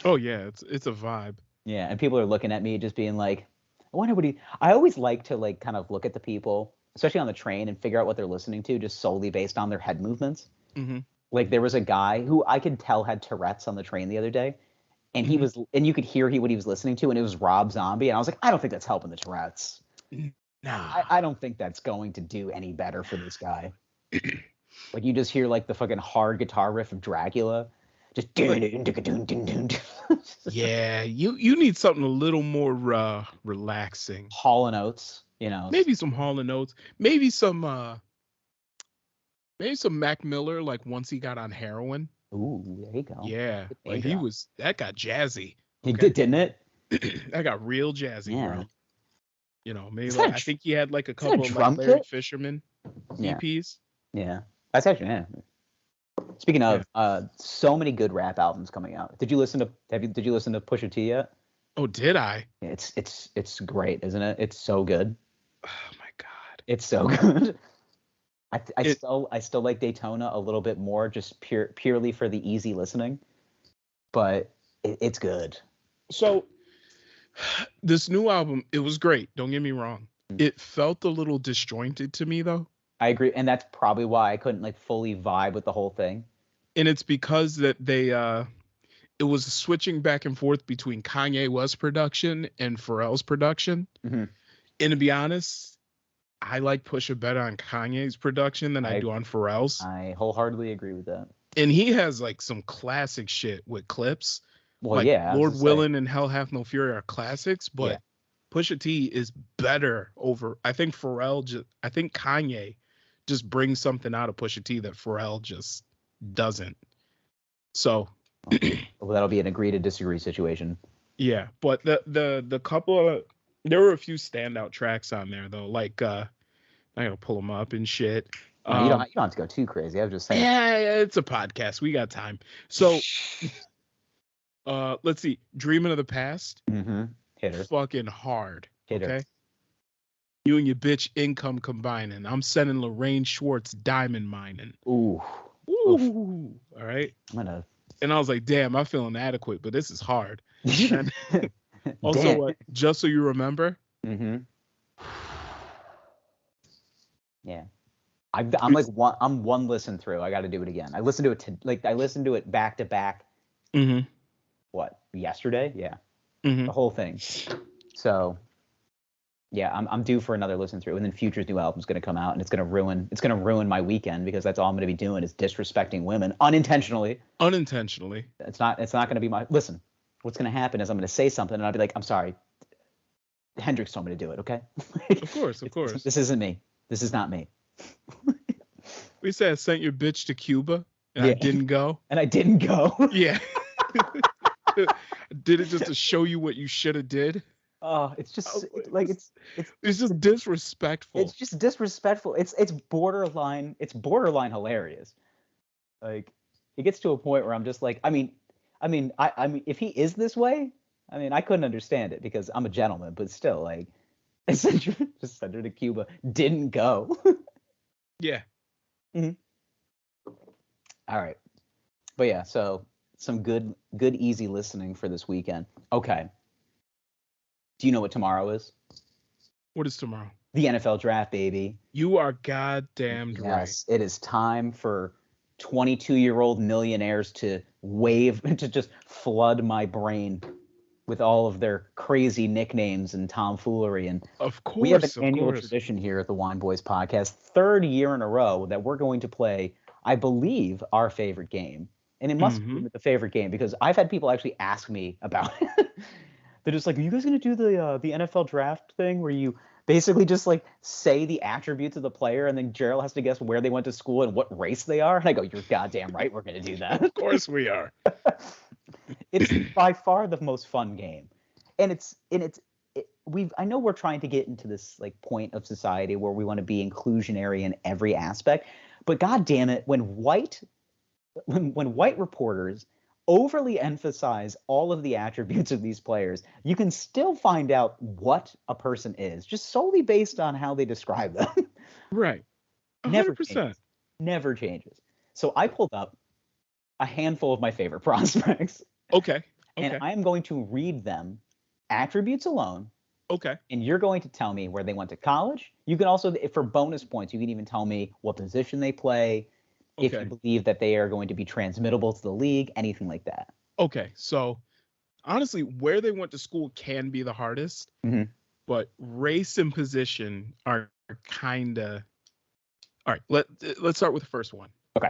Oh yeah, it's a vibe. Yeah, and people are looking at me, just being like, I wonder what I always like to like kind of look at the people, especially on the train, and figure out what they're listening to, just solely based on their head movements. Mm-hmm. Like there was a guy who I could tell had Tourette's on the train the other day, and you could hear what he was listening to, and it was Rob Zombie, and I was like, I don't think that's helping the Tourette's. Nah. I don't think that's going to do any better for this guy. Like you just hear like the fucking hard guitar riff of Dracula. Just Yeah, you need something a little more relaxing. Hall and Oates, you know. Maybe some Hall and Oates. Maybe some Mac Miller, like once he got on heroin. Ooh, there you go. Yeah, like that got jazzy. He did, didn't it? That got real jazzy, Yeah. bro. You know, maybe like, I think he had like a couple of drum like Larry kit? Fisherman Yeah. EPs. Yeah, that's actually Speaking of, so many good rap albums coming out. Did you listen to Pusha T yet? Oh, did I? It's great, isn't it? It's so good. Oh my god, it's so good. I still like Daytona a little bit more, just purely for the easy listening, but it's good. So this new album, it was great. Don't get me wrong. It felt a little disjointed to me though. I agree, and that's probably why I couldn't like fully vibe with the whole thing. And it's because that they it was switching back and forth between Kanye West's production and Pharrell's production. Mm-hmm. And to be honest, I like Pusha better on Kanye's production than I do on Pharrell's. I wholeheartedly agree with that. And he has like some classic shit with clips. Well, like yeah, Lord Willin' and Hell Hath No Fury are classics, but yeah. Pusha T is better over. I think Kanye just brings something out of Pusha T that Pharrell just doesn't. So well, that'll be an agree to disagree situation. Yeah, but the couple of there were a few standout tracks on there though. Like I gotta pull them up and shit. No, you don't have to go too crazy. I was just saying. Yeah, it's a podcast. We got time. So let's see. Dreaming of the Past. Mm-hmm. Hit her. Fucking hard. Hit her. Okay. You and your bitch income combining. I'm sending Lorraine Schwartz diamond mining. Ooh. All right. And I was like, damn, I feel inadequate, but this is hard. Also, Just So You Remember. Mm-hmm. Yeah. I'm one listen through. I got to do it again. I listened to it back to back. Mm-hmm. What, yesterday? Yeah. Mm-hmm. The whole thing. So yeah, I'm due for another listen through, and then Future's new album's going to come out, and it's going to ruin my weekend because that's all I'm going to be doing is disrespecting women unintentionally. It's not going to be my listen. What's going to happen is I'm going to say something, and I'll be like, I'm sorry, Hendrix told me to do it. Okay. Of course. This isn't me. This is not me. We said I sent your bitch to Cuba, and I didn't go. Yeah. Did it just to show you what you should have did? It's just like it's just disrespectful. It's just disrespectful. It's borderline hilarious. Like it gets to a point where I'm just like, I mean, if he is this way, I mean, I couldn't understand it because I'm a gentleman, but still, like, just sent her to Cuba, didn't go. Yeah. Mm-hmm. All right, but yeah, so some good easy listening for this weekend. Okay. Do you know what tomorrow is? What is tomorrow? The NFL draft, baby. You are goddamn right. Yes, it is time for 22-year-old millionaires to just flood my brain with all of their crazy nicknames and tomfoolery. And of course, we have an annual tradition here at the Wine Boys podcast, third year in a row that we're going to play, I believe, our favorite game. And it must be the favorite game because I've had people actually ask me about it. They're just like, are you guys going to do the NFL draft thing where you basically just like say the attributes of the player and then Gerald has to guess where they went to school and what race they are? And I go, you're goddamn right, we're going to do that. Of course we are. It's by far the most fun game. And I know we're trying to get into this like point of society where we want to be inclusionary in every aspect, but god damn it, when white reporters overly emphasize all of the attributes of these players, you can still find out what a person is just solely based on how they describe them. Right. 100%. Never changes. So I pulled up a handful of my favorite prospects. Okay. And I am going to read them attributes alone. Okay. And you're going to tell me where they went to college. You can also, for bonus points, you can even tell me what position they play. If you believe that they are going to be transmittable to the league, anything like that. Okay, so honestly, where they went to school can be the hardest, but race and position are kind of All right, let's start with the first one. Okay.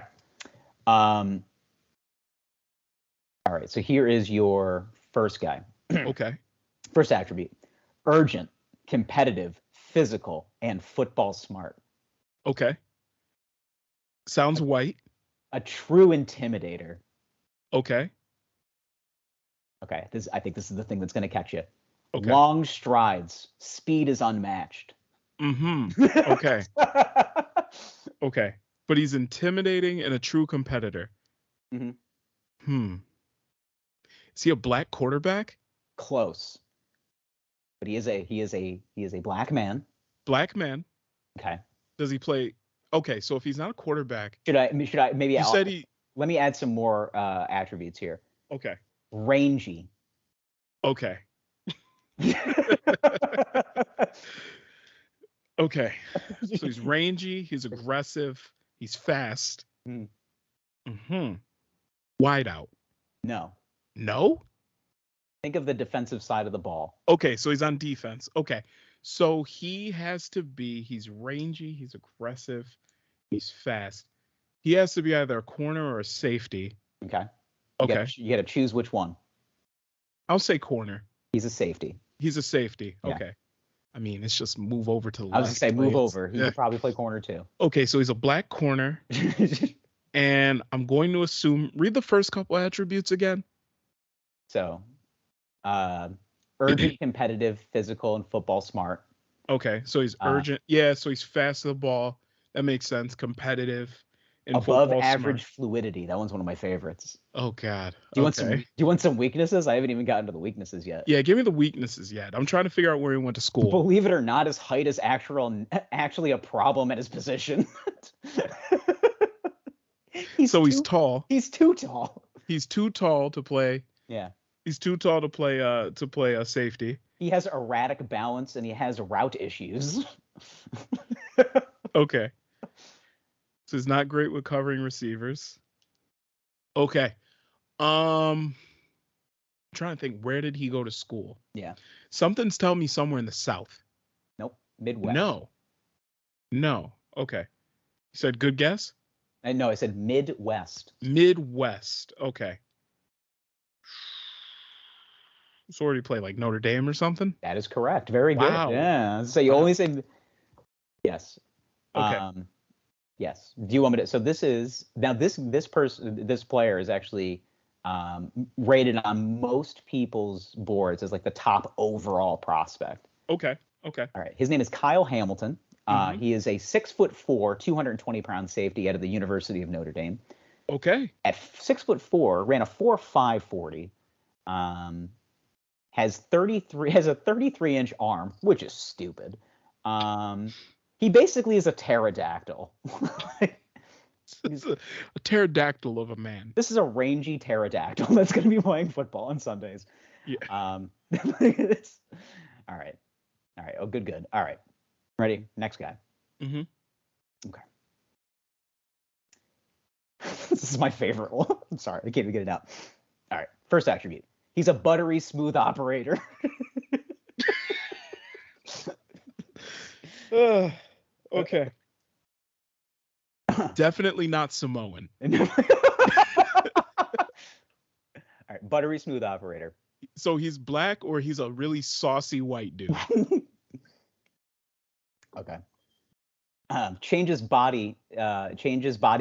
All right. So here is your first guy. Okay. First attribute: urgent, competitive, physical, and football smart. Okay. Sounds white. A true intimidator. Okay. Okay. I think this is the thing that's going to catch you. Okay. Long strides. Speed is unmatched. Okay. Okay. But he's intimidating and a true competitor. Mm-hmm. Is he a black quarterback? Close. But he is a black man. Black man. Okay. Does he play? Okay, so if he's not a quarterback, should I maybe? You said he. Let me add some more attributes here. Okay. Rangy. Okay. Okay. So he's rangy. He's aggressive. He's fast. Wide out. No. No? Think of the defensive side of the ball. Okay, so he's on defense. Okay. So he has to be, he's rangy, he's aggressive, he's fast. He has to be either a corner or a safety. Okay. Okay. You got to choose which one. I'll say corner. He's a safety. He's a safety. Yeah. Okay. I mean, it's just move over to the left. I was going to say move over. He could probably play corner too. Okay, so he's a black corner. And I'm going to assume, read the first couple attributes again. So, urgent, competitive, physical, and football smart. Okay, so he's urgent. Yeah, so he's fast to the ball. That makes sense. Competitive. And above average fluidity. That one's one of my favorites. Oh God. Do you want some weaknesses? I haven't even gotten to the weaknesses yet. Yeah, give me the weaknesses yet. I'm trying to figure out where he went to school. Believe it or not, his height is actually a problem at his position. He's tall. He's too tall. He's too tall to play. Yeah. He's too tall to play a safety. He has erratic balance and he has route issues. Okay. So he's not great with covering receivers. Okay. I'm trying to think, where did he go to school? Yeah. Something's telling me somewhere in the South. Nope. Midwest. No. Okay. You said good guess? No, I said Midwest. Midwest. Okay. So where did he play, like Notre Dame or something? That is correct. Very good. Wow. Yeah. So you only say yes. Okay. Yes. Do you want me to? So this player is actually rated on most people's boards as like the top overall prospect. Okay. All right. His name is Kyle Hamilton. He is a 6'4", 220-pound safety out of the University of Notre Dame. Okay. At 6'4", ran a 4.5 40. Has a 33-inch arm, which is stupid. He basically is a pterodactyl. He's a pterodactyl of a man. This is a rangy pterodactyl that's going to be playing football on Sundays. Yeah. All right. Oh, good. All right. Ready? Next guy. Mm-hmm. Okay. This is my favorite one. I'm sorry. I can't even get it out. All right. First attribute. He's a buttery smooth operator. Okay. Definitely not Samoan. All right. Buttery smooth operator. So he's black or he's a really saucy white dude? Okay. Changes body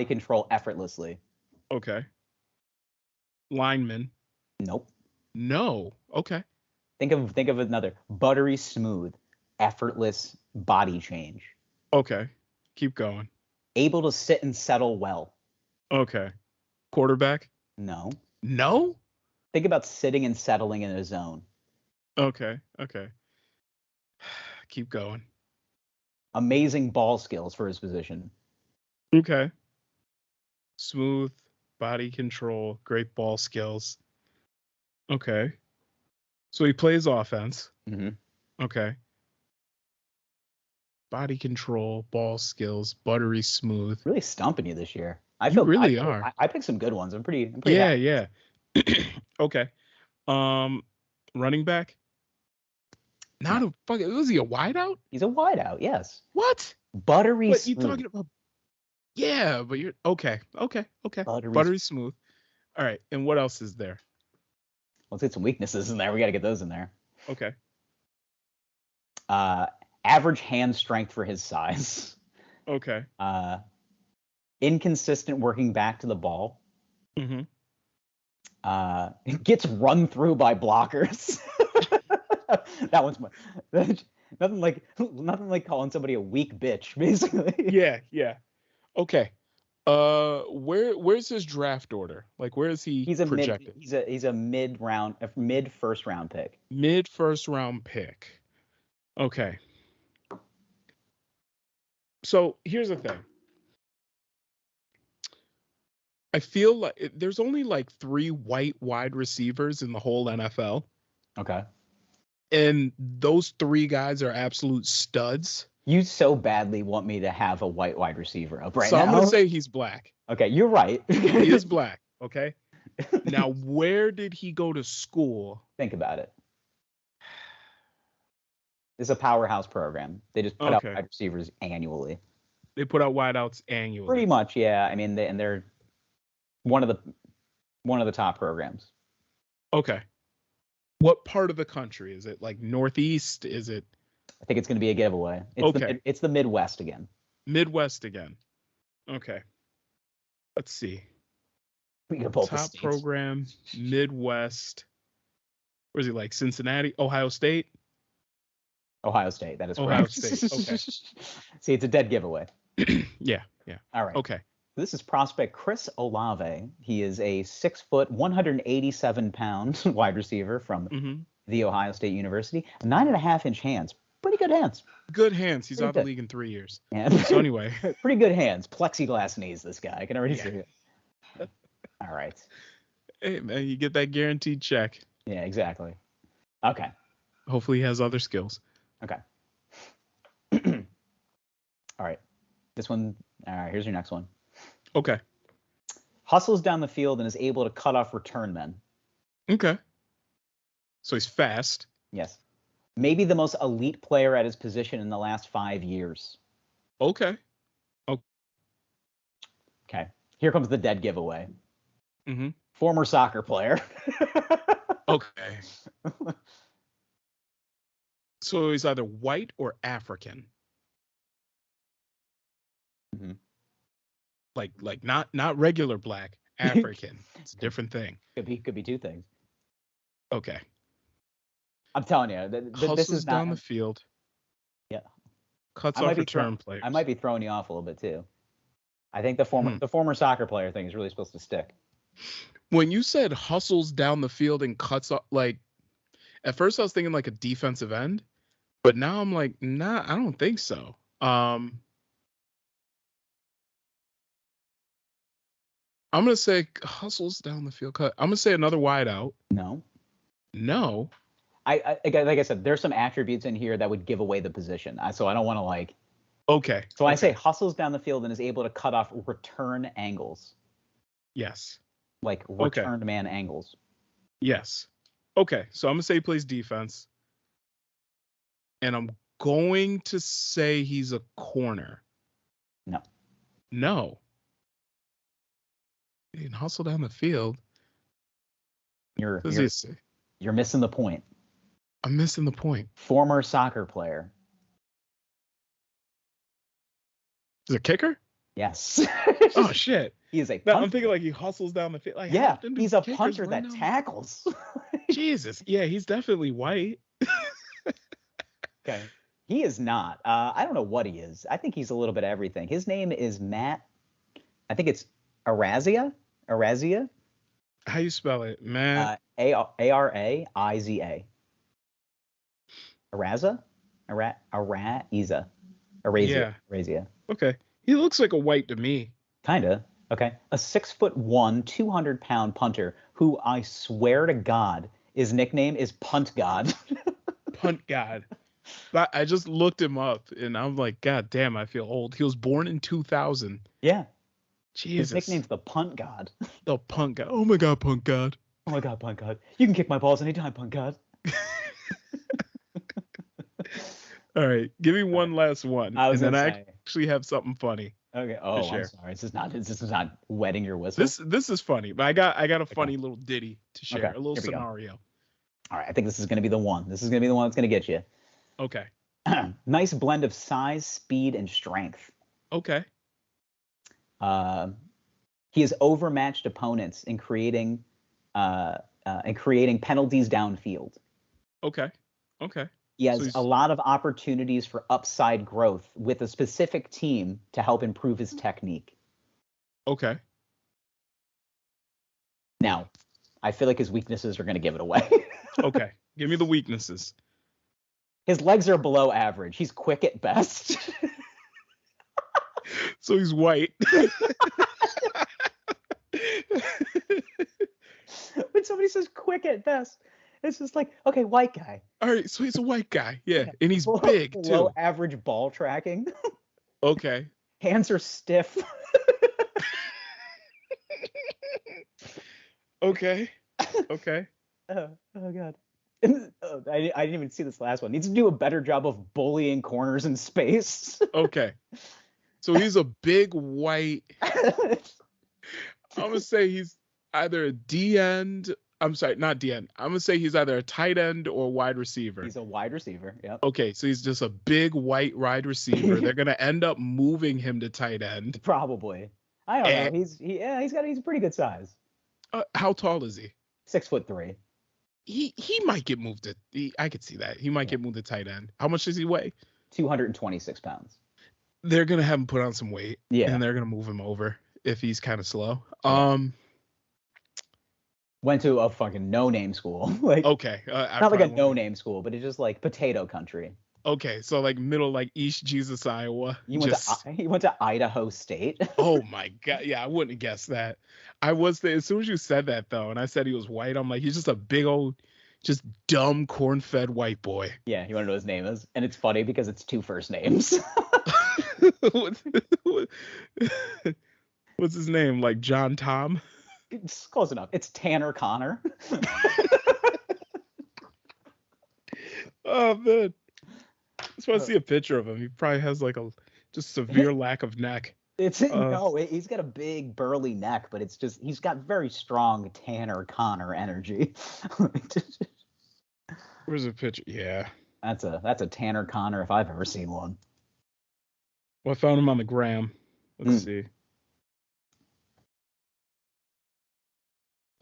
control effortlessly. Okay. Lineman. Nope. No. Okay. Think of another. Buttery smooth, effortless body change. Okay. Keep going. Able to sit and settle well. Okay. Quarterback? No. No? Think about sitting and settling in a zone. Okay. Keep going. Amazing ball skills for his position. Okay. Smooth body control, great ball skills. Okay. So he plays offense. Mm-hmm. Okay. Body control, ball skills, buttery smooth. Really stumping you this year. I picked some good ones. I'm pretty happy. Yeah. Okay. Running back? Not a fucking. Was he a wideout? He's a wideout, yes. What? Buttery What smooth. you talking about? Yeah, but you're okay. Buttery smooth. All right, and what else is there? Let's get some weaknesses in there. We got to get those in there. Okay. Average hand strength for his size. Okay. Inconsistent working back to the ball. Mm-hmm. Gets run through by blockers. That one's nothing like calling somebody a weak bitch, basically. Yeah. Okay. Where's his draft order? Like, where is he projected? He's a mid first round pick. Mid first round pick. Okay. So here's the thing. I feel like there's only like 3 white wide receivers in the whole NFL. Okay. And those 3 guys are absolute studs. You so badly want me to have a white wide receiver up right now. So I'm going to say he's black. Okay, you're right. He is black, okay? Now, where did he go to school? Think about it. It's a powerhouse program. They just put out wide receivers annually. They put out wideouts annually. Pretty much, yeah. I mean, they're one of the top programs. Okay. What part of the country? Is it like Northeast? Is it? I think it's going to be a giveaway. It's the Midwest again. Midwest again. Okay. Let's see. We got both top program, Midwest. Where is he? Like Cincinnati, Ohio State? Ohio State. That is correct. Ohio State. Okay. See, it's a dead giveaway. Yeah. All right. Okay. This is prospect Chris Olavey. He is a 6 foot, 187 pound wide receiver from the Ohio State University. 9.5-inch hands. Pretty good hands. Good hands. He's out of the league in 3 years. Yeah. So anyway. Pretty good hands. Plexiglass knees, this guy. I can already see it. All right. Hey, man, you get that guaranteed check. Yeah, exactly. Okay. Hopefully he has other skills. Okay. All right. This one. All right. Here's your next one. Okay. Hustles down the field and is able to cut off return men. Okay. So he's fast. Yes. Maybe the most elite player at his position in the last 5 years. Okay. Okay. Here comes the dead giveaway. Mm-hmm. Former soccer player. Okay. So he's either white or African. Mm-hmm. Like not regular black, African. It's a different thing. Could be 2 things. Okay. I'm telling you, this is not down the field. Yeah. Cuts off return players. I might be throwing you off a little bit too. I think the former soccer player thing is really supposed to stick. When you said hustles down the field and cuts off, like at first I was thinking like a defensive end, but now I'm like, nah, I don't think so. I'm gonna say hustles down the field. I'm gonna say another wide out. No. I like I said, there's some attributes in here that would give away the position. So I don't want to like. Okay. So I say hustles down the field and is able to cut off return angles. Yes. Like returned man angles. Yes. Okay. So I'm gonna say he plays defense, and I'm going to say he's a corner. No. He can hustle down the field. You're missing the point. I'm missing the point. Former soccer player. Is it a kicker? Yes. Oh shit. He is a punter. No, I'm thinking like he hustles down the field. Like, yeah, he's a punter that tackles. Jesus. Yeah, he's definitely white. Okay. He is not. I don't know what he is. I think he's a little bit of everything. His name is Matt. I think it's Arazia. How you spell it, Matt? Araiza. Arazia. Okay. He looks like a white to me. Kinda. Okay. A 6'1", 200-pound punter who I swear to God, his nickname is Punt God. Punt God. But I just looked him up and I'm like, God damn, I feel old. He was born in 2000. Yeah. Jesus. His nickname's the Punt God. The Punt God. Oh my God, Punt God. Oh my God, Punt God. You can kick my balls anytime, Punt God. All right. Give me one last one. I actually have something funny. Okay. to Oh, I'm share. sorry. This is not wetting your whistle. This is funny, but I got a funny little ditty to share, Okay. a little Here we go. scenario. All right. I think this is going to be the one. This is going to be the one that's going to get you. Okay. Nice blend of size, speed, and strength. Okay. He has overmatched opponents in creating penalties downfield. Okay. Okay. He has a lot of opportunities for upside growth with a specific team to help improve his technique. Okay. Now, I feel like his weaknesses are going to give it away. Okay. Give me the weaknesses. His legs are below average. He's quick at best. So he's white. When somebody says quick at best, it's just like, okay, white guy. All right, so he's a white guy. Yeah. And he's big too. Below average ball tracking. Okay. Hands are stiff. Okay. Okay. Oh God. I didn't even see this last one. Needs to do a better job of bullying corners in space. Okay. So he's a big white. I'm gonna say he's either a D end. I'm sorry, not D end. I'm gonna say he's either a tight end or wide receiver. He's a wide receiver. Yep. Okay, so he's just a big white wide receiver. They're gonna end up moving him to tight end. Probably. I don't know. He's a pretty good size. How tall is he? 6'3". He might get moved to. I could see that. He might get moved to tight end. How much does he weigh? 226 pounds. They're gonna have him put on some weight. Yeah. And they're gonna move him over if he's kind of slow. Went to a fucking no-name school. Like, okay. not like a no-name school, but it's just like potato country. Okay, so like middle, like East Jesus, Iowa. He went to Idaho State. Oh my God. Yeah, I wouldn't have guessed that. I was there as soon as you said that though, and I said he was white, I'm like, he's just a big old, just dumb corn-fed white boy. Yeah, you want to know what his name is? And it's funny because it's two first names. What's his name? Like John Tom? It's close enough. It's Tanner Connor. Oh man. I just want to see a picture of him. He probably has like a just severe lack of neck. He's got a big burly neck, but it's just he's got very strong Tanner Connor energy. Where's the picture? Yeah. That's a Tanner Connor if I've ever seen one. Well, I found him on the gram. Let's see.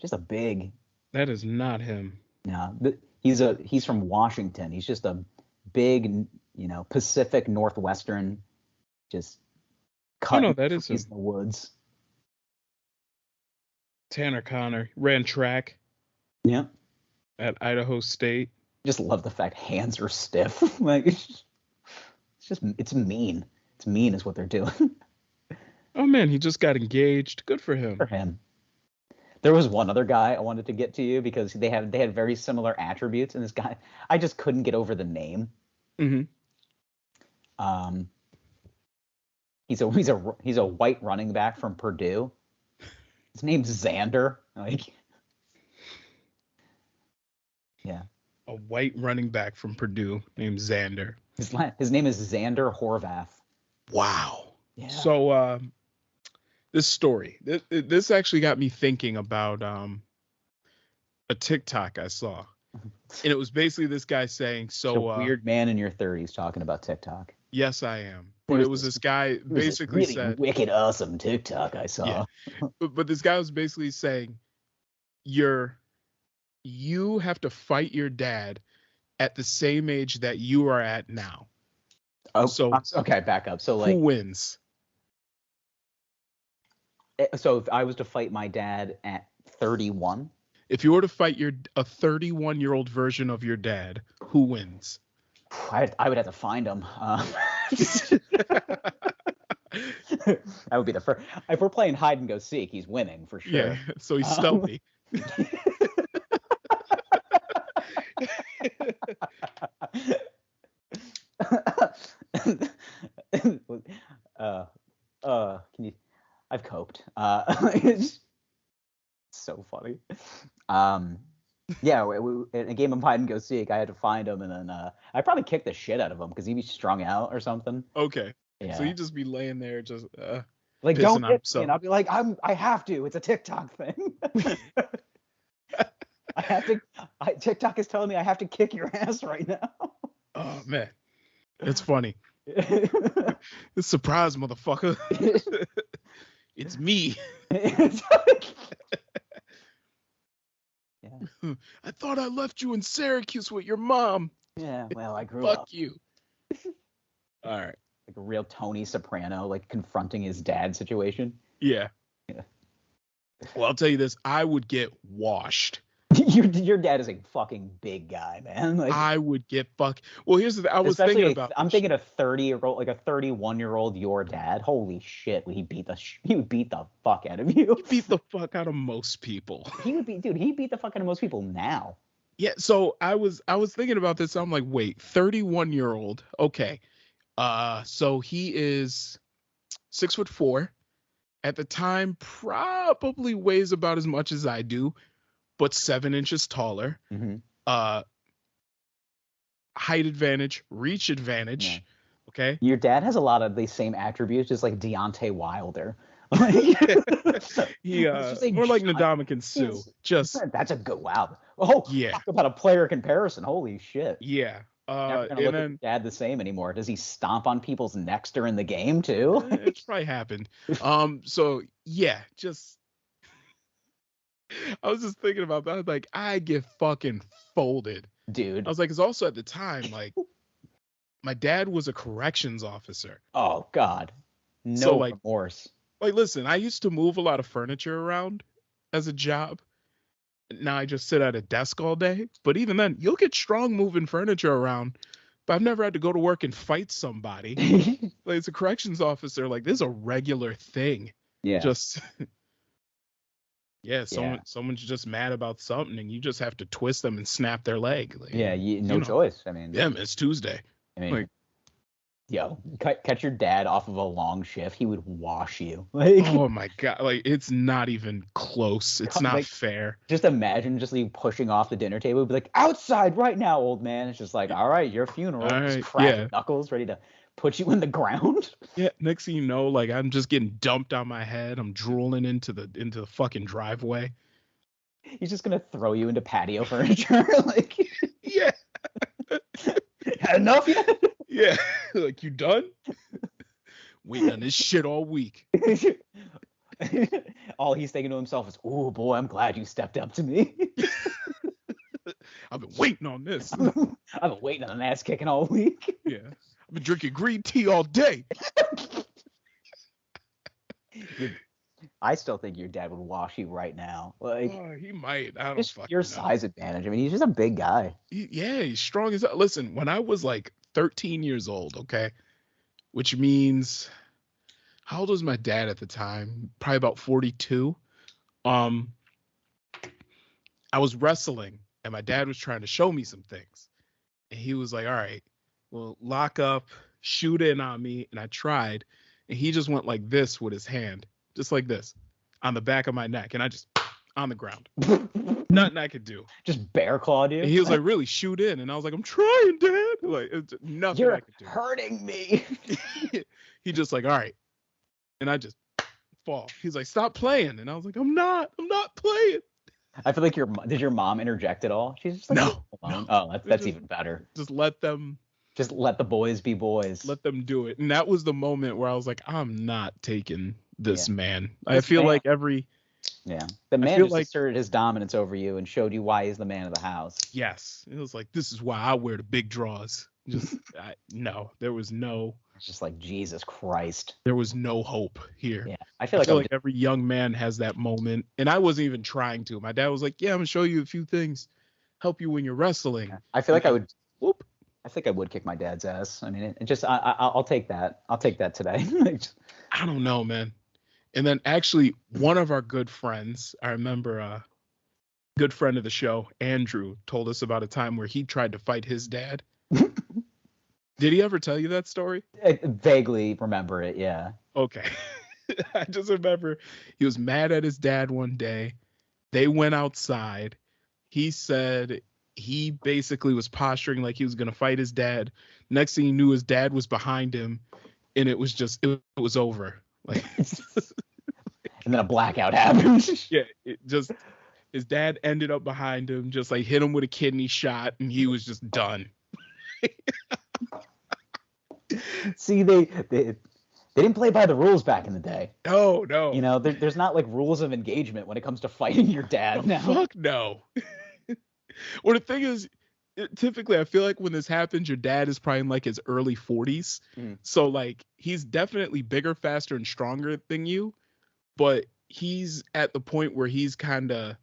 Just a big. That is not him. No, he's from Washington. He's just a big, Pacific Northwestern, just cutting that is him. In the woods. Tanner Connor ran track. Yeah. At Idaho State. Just love the fact hands are stiff. Like it's mean. It's mean is what they're doing. Oh man, he just got engaged. Good for him. For him. There was one other guy I wanted to get to you because they had very similar attributes, and this guy I just couldn't get over the name. Mm-hmm. He's a white running back from Purdue. His name's Xander. Like, yeah. A white running back from Purdue named Xander. His name is Xander Horvath. Wow. Yeah. So this story, this actually got me thinking about a TikTok I saw. And it was basically this guy saying, a weird man in your 30s talking about TikTok. Yes, I am. But it was this guy basically really said, wicked awesome TikTok I saw. Yeah. But this guy was basically saying, you have to fight your dad at the same age that you are at now. Oh, so okay, back up. So like, who wins? So if I was to fight my dad at 31, if you were to fight a 31-year-old version of your dad, who wins? I would have to find him. That would be the first. If we're playing hide and go seek, he's winning for sure. Yeah, so he's stealthy. Can you? I've coped. It's so funny. Yeah, in a game of hide and go seek, I had to find him, and then I probably kicked the shit out of him because he'd be strung out or something. Okay. Yeah. So you just be laying there just like, pissing don't on hit me. himself. And I'll be like, I have to. It's a TikTok thing. I have to. TikTok is telling me I have to kick your ass right now. Oh man, it's funny. It's surprise, motherfucker. It's me. Yeah. I thought I left you in Syracuse with your mom. Yeah. Well, I grew Fuck up. you. All right. Like a real Tony Soprano, like confronting his dad situation. Yeah. Yeah. Well, I'll tell you this. I would get washed. Your dad is a fucking big guy, man. Like, I would get Well, here's the thing. I was especially thinking about. I'm thinking a 30-year-old, like a 31-year-old, your dad. Holy shit, would he beat he would beat the fuck out of you. He beat the fuck out of most people. He would beat, dude. He beat the fuck out of most people now. Yeah. So I was thinking about this. I'm like, wait, 31-year-old. Okay. So he is 6'4". At the time, probably weighs about as much as I do, but 7 inches taller. Mm-hmm. Height advantage, reach advantage. Yeah. Okay. Your dad has a lot of the same attributes, just like Deontay Wilder. He more like Ndamukong Suh. Just that's a good wow. Oh yeah. Talk about a player comparison. Holy shit. Yeah. Never gonna look at your dad the same anymore. Does he stomp on people's necks during the game too? It's probably happened. So yeah, just I was just thinking about that. I was like, I get fucking folded. Dude. I was like, it's also at the time, like, my dad was a corrections officer. Oh God. No so, like, remorse. Like, listen, I used to move a lot of furniture around as a job. Now I just sit at a desk all day. But even then, you'll get strong moving furniture around. But I've never had to go to work and fight somebody. Like, as a corrections officer, like, this is a regular thing. Yeah. Just someone's just mad about something, and you just have to twist them and snap their leg. Like, no choice. I mean, yeah, it's Tuesday. I mean, like, catch your dad off of a long shift, he would wash you. Like, oh my God, like, it's not even close. It's not fair. Just imagine just like pushing off the dinner table, be like, outside right now, old man. It's just like, all right, your funeral. All right, just cracking knuckles, ready to put you in the ground. Yeah, next thing you know, like, I'm just getting dumped on my head. I'm drooling into the fucking driveway. He's just gonna throw you into patio furniture. Like, yeah. Had enough yet? Yeah. Like, you done? Waiting on this shit all week. All he's thinking to himself is, oh boy, I'm glad you stepped up to me. I've been waiting on this. I've been waiting on an ass kicking all week. Yeah. I've been drinking green tea all day. I still think your dad would wash you right now. Like, he might. I don't just fucking your know. size advantage. I mean, he's just a big guy. He's strong as hell. Listen, when I was like 13 years old, okay, which means, how old was my dad at the time? Probably about 42. I was wrestling, and my dad was trying to show me some things, and he was like, all right, well, lock up, shoot in on me. And I tried, and he just went like this with his hand, just like this, on the back of my neck, and I just on the ground. Nothing I could do. Just bear clawed you. And he was like, really, shoot in. And I was like, I'm trying, Dad. Like, it's nothing I could do. You're hurting me. He just like, all right. And I just fall. He's like, stop playing. And I was like, I'm not playing. I feel like did your mom interject at all? She's just like, no. Oh, that's even better. Just let the boys be boys. Let them do it. And that was the moment where I was like, I'm not taking this man. I feel like the man just asserted his dominance over you and showed you why he's the man of the house. Yes. It was like, this is why I wear the big draws. Just no, there was no. It's just like, Jesus Christ. There was no hope here. Yeah. I feel like every young man has that moment. And I wasn't even trying to. My dad was like, yeah, I'm gonna show you a few things, help you when you're wrestling. I feel like I would I think I would kick my dad's ass. I mean, I'll take that. I'll take that today. I don't know, man. And then actually one of our good friends, I remember a good friend of the show, Andrew, told us about a time where he tried to fight his dad. Did he ever tell you that story? I vaguely remember it, yeah. Okay. I just remember he was mad at his dad one day. They went outside. He said he basically was posturing like he was going to fight his dad. Next thing he knew, his dad was behind him. and it was over. Like, and then a blackout happened. yeah, his dad ended up behind him, just like hit him with a kidney shot, and he was just done. See, they didn't play by the rules back in the day. No. You know, there's not like rules of engagement when it comes to fighting your dad now. Fuck no. Well, the thing is, typically, I feel like when this happens, your dad is probably in like his early 40s. So like he's definitely bigger, faster, and stronger than you, but he's at the point where he's kind of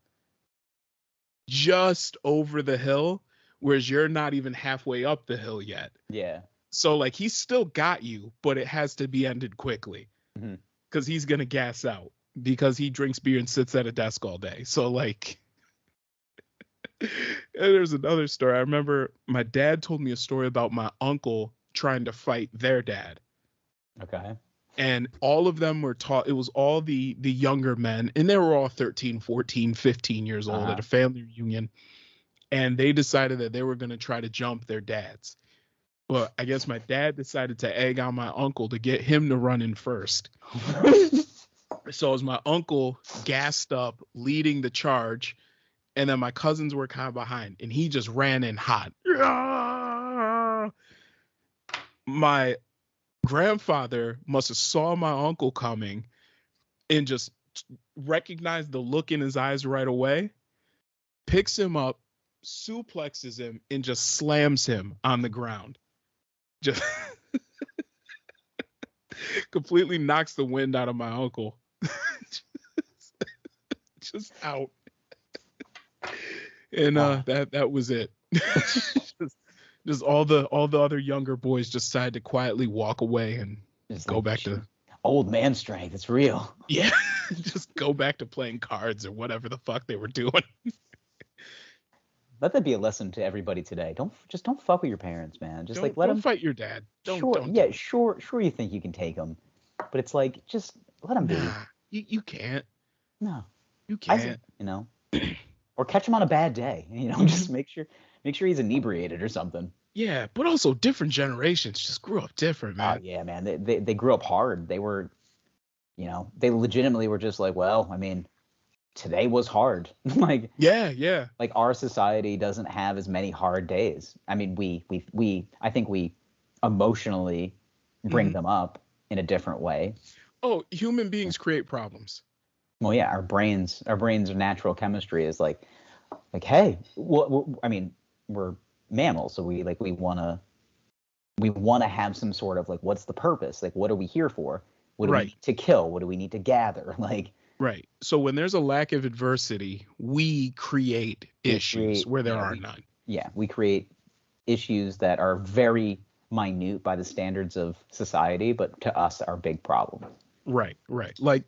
just over the hill, whereas you're not even halfway up the hill yet. Yeah. So like he's still got you, but it has to be ended quickly because he's gonna gas out because he drinks beer and sits at a desk all day. So like, and there's another story. I remember my dad told me a story about my uncle trying to fight their dad. Okay. And all of them were taught, it was all the younger men, and they were all 13, 14, 15 years old at a family reunion. And they decided that they were going to try to jump their dads. But I guess my dad decided to egg on my uncle to get him to run in first. So as my uncle gassed up, leading the charge, and then my cousins were kind of behind, and he just ran in hot. My grandfather must have saw my uncle coming and just recognized the look in his eyes right away, picks him up, suplexes him, and just slams him on the ground. Just completely knocks the wind out of my uncle. Just out. And that was it. just all the other younger boys just decided to quietly walk away and just go back to old man strength. It's real. Yeah. Just go back to playing cards or whatever the fuck they were doing. Let that be a lesson to everybody today. Don't fuck with your parents, man. Just let them fight your dad. Sure you think you can take them, but it's like just let him be. You can't. No, you can't. You know, or catch him on a bad day. You know, just make sure he's inebriated or something. Yeah, but also different generations just grew up different, man. Oh yeah, man. They grew up hard. They were, you know, they legitimately were just like, well, I mean, today was hard. Like yeah. Like our society doesn't have as many hard days. I mean, I think we emotionally bring them up in a different way. Oh, human beings create problems. Well, yeah, our brains' natural chemistry is like, hey, I mean, we're mammals, so we want to have some sort of like, what's the purpose? Like, what are we here for? What do we need to kill? What do we need to gather? Like. Right. So when there's a lack of adversity, we create issues where there are none. Yeah, we create issues that are very minute by the standards of society, but to us are big problems. Right. Like,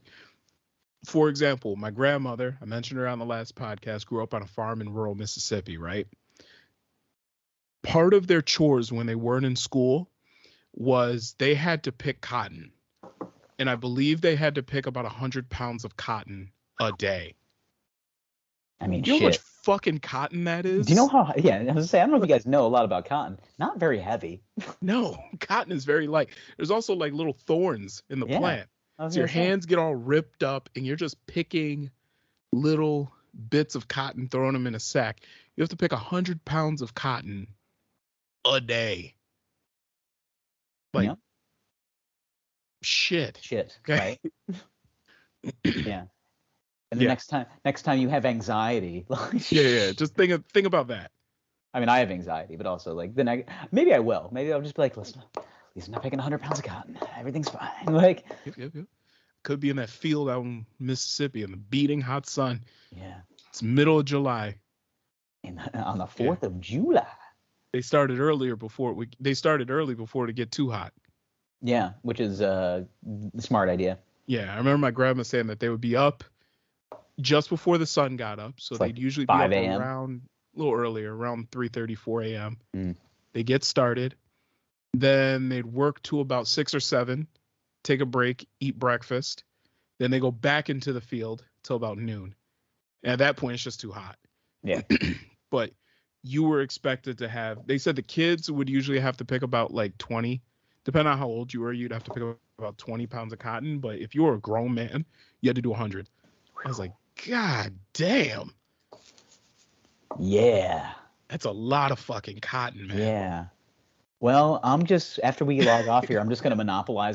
for example, my grandmother, I mentioned her on the last podcast, grew up on a farm in rural Mississippi, right? Part of their chores when they weren't in school was they had to pick cotton. And I believe they had to pick about 100 pounds of cotton a day. I mean, you know how much fucking cotton that is? Do you know how? Yeah, I was gonna say, I don't know if you guys know a lot about cotton. Not very heavy. No, cotton is very light. There's also like little thorns in the plant. So your hands get all ripped up and you're just picking little bits of cotton, throwing them in a sack. You have to pick 100 pounds of cotton a day. Like, shit. Okay. Right? Yeah. And the next time you have anxiety, like, yeah, just think about that. I mean, I have anxiety, but also like maybe I will. Maybe I'll just be like, listen, at least I'm not picking 100 pounds of cotton. Everything's fine. Like, yep. Could be in that field out in Mississippi in the beating hot sun. Yeah. It's middle of July. On the 4th of July. They started early before to get too hot. Yeah, which is a smart idea. Yeah, I remember my grandma saying that they would be up just before the sun got up. So they'd usually be up around a little earlier, around 3:30, 4 a.m. They get started. Then they'd work to about 6 or 7, take a break, eat breakfast. Then they go back into the field till about noon. And at that point, it's just too hot. Yeah. But you were expected to have, they said the kids would usually have to pick about like 20 Depending on how old you were, you'd have to pick up about 20 pounds of cotton. But if you were a grown man, you had to do 100. I was like, God damn. Yeah. That's a lot of fucking cotton, man. Yeah. Well, after we log off here, I'm just going to monopolize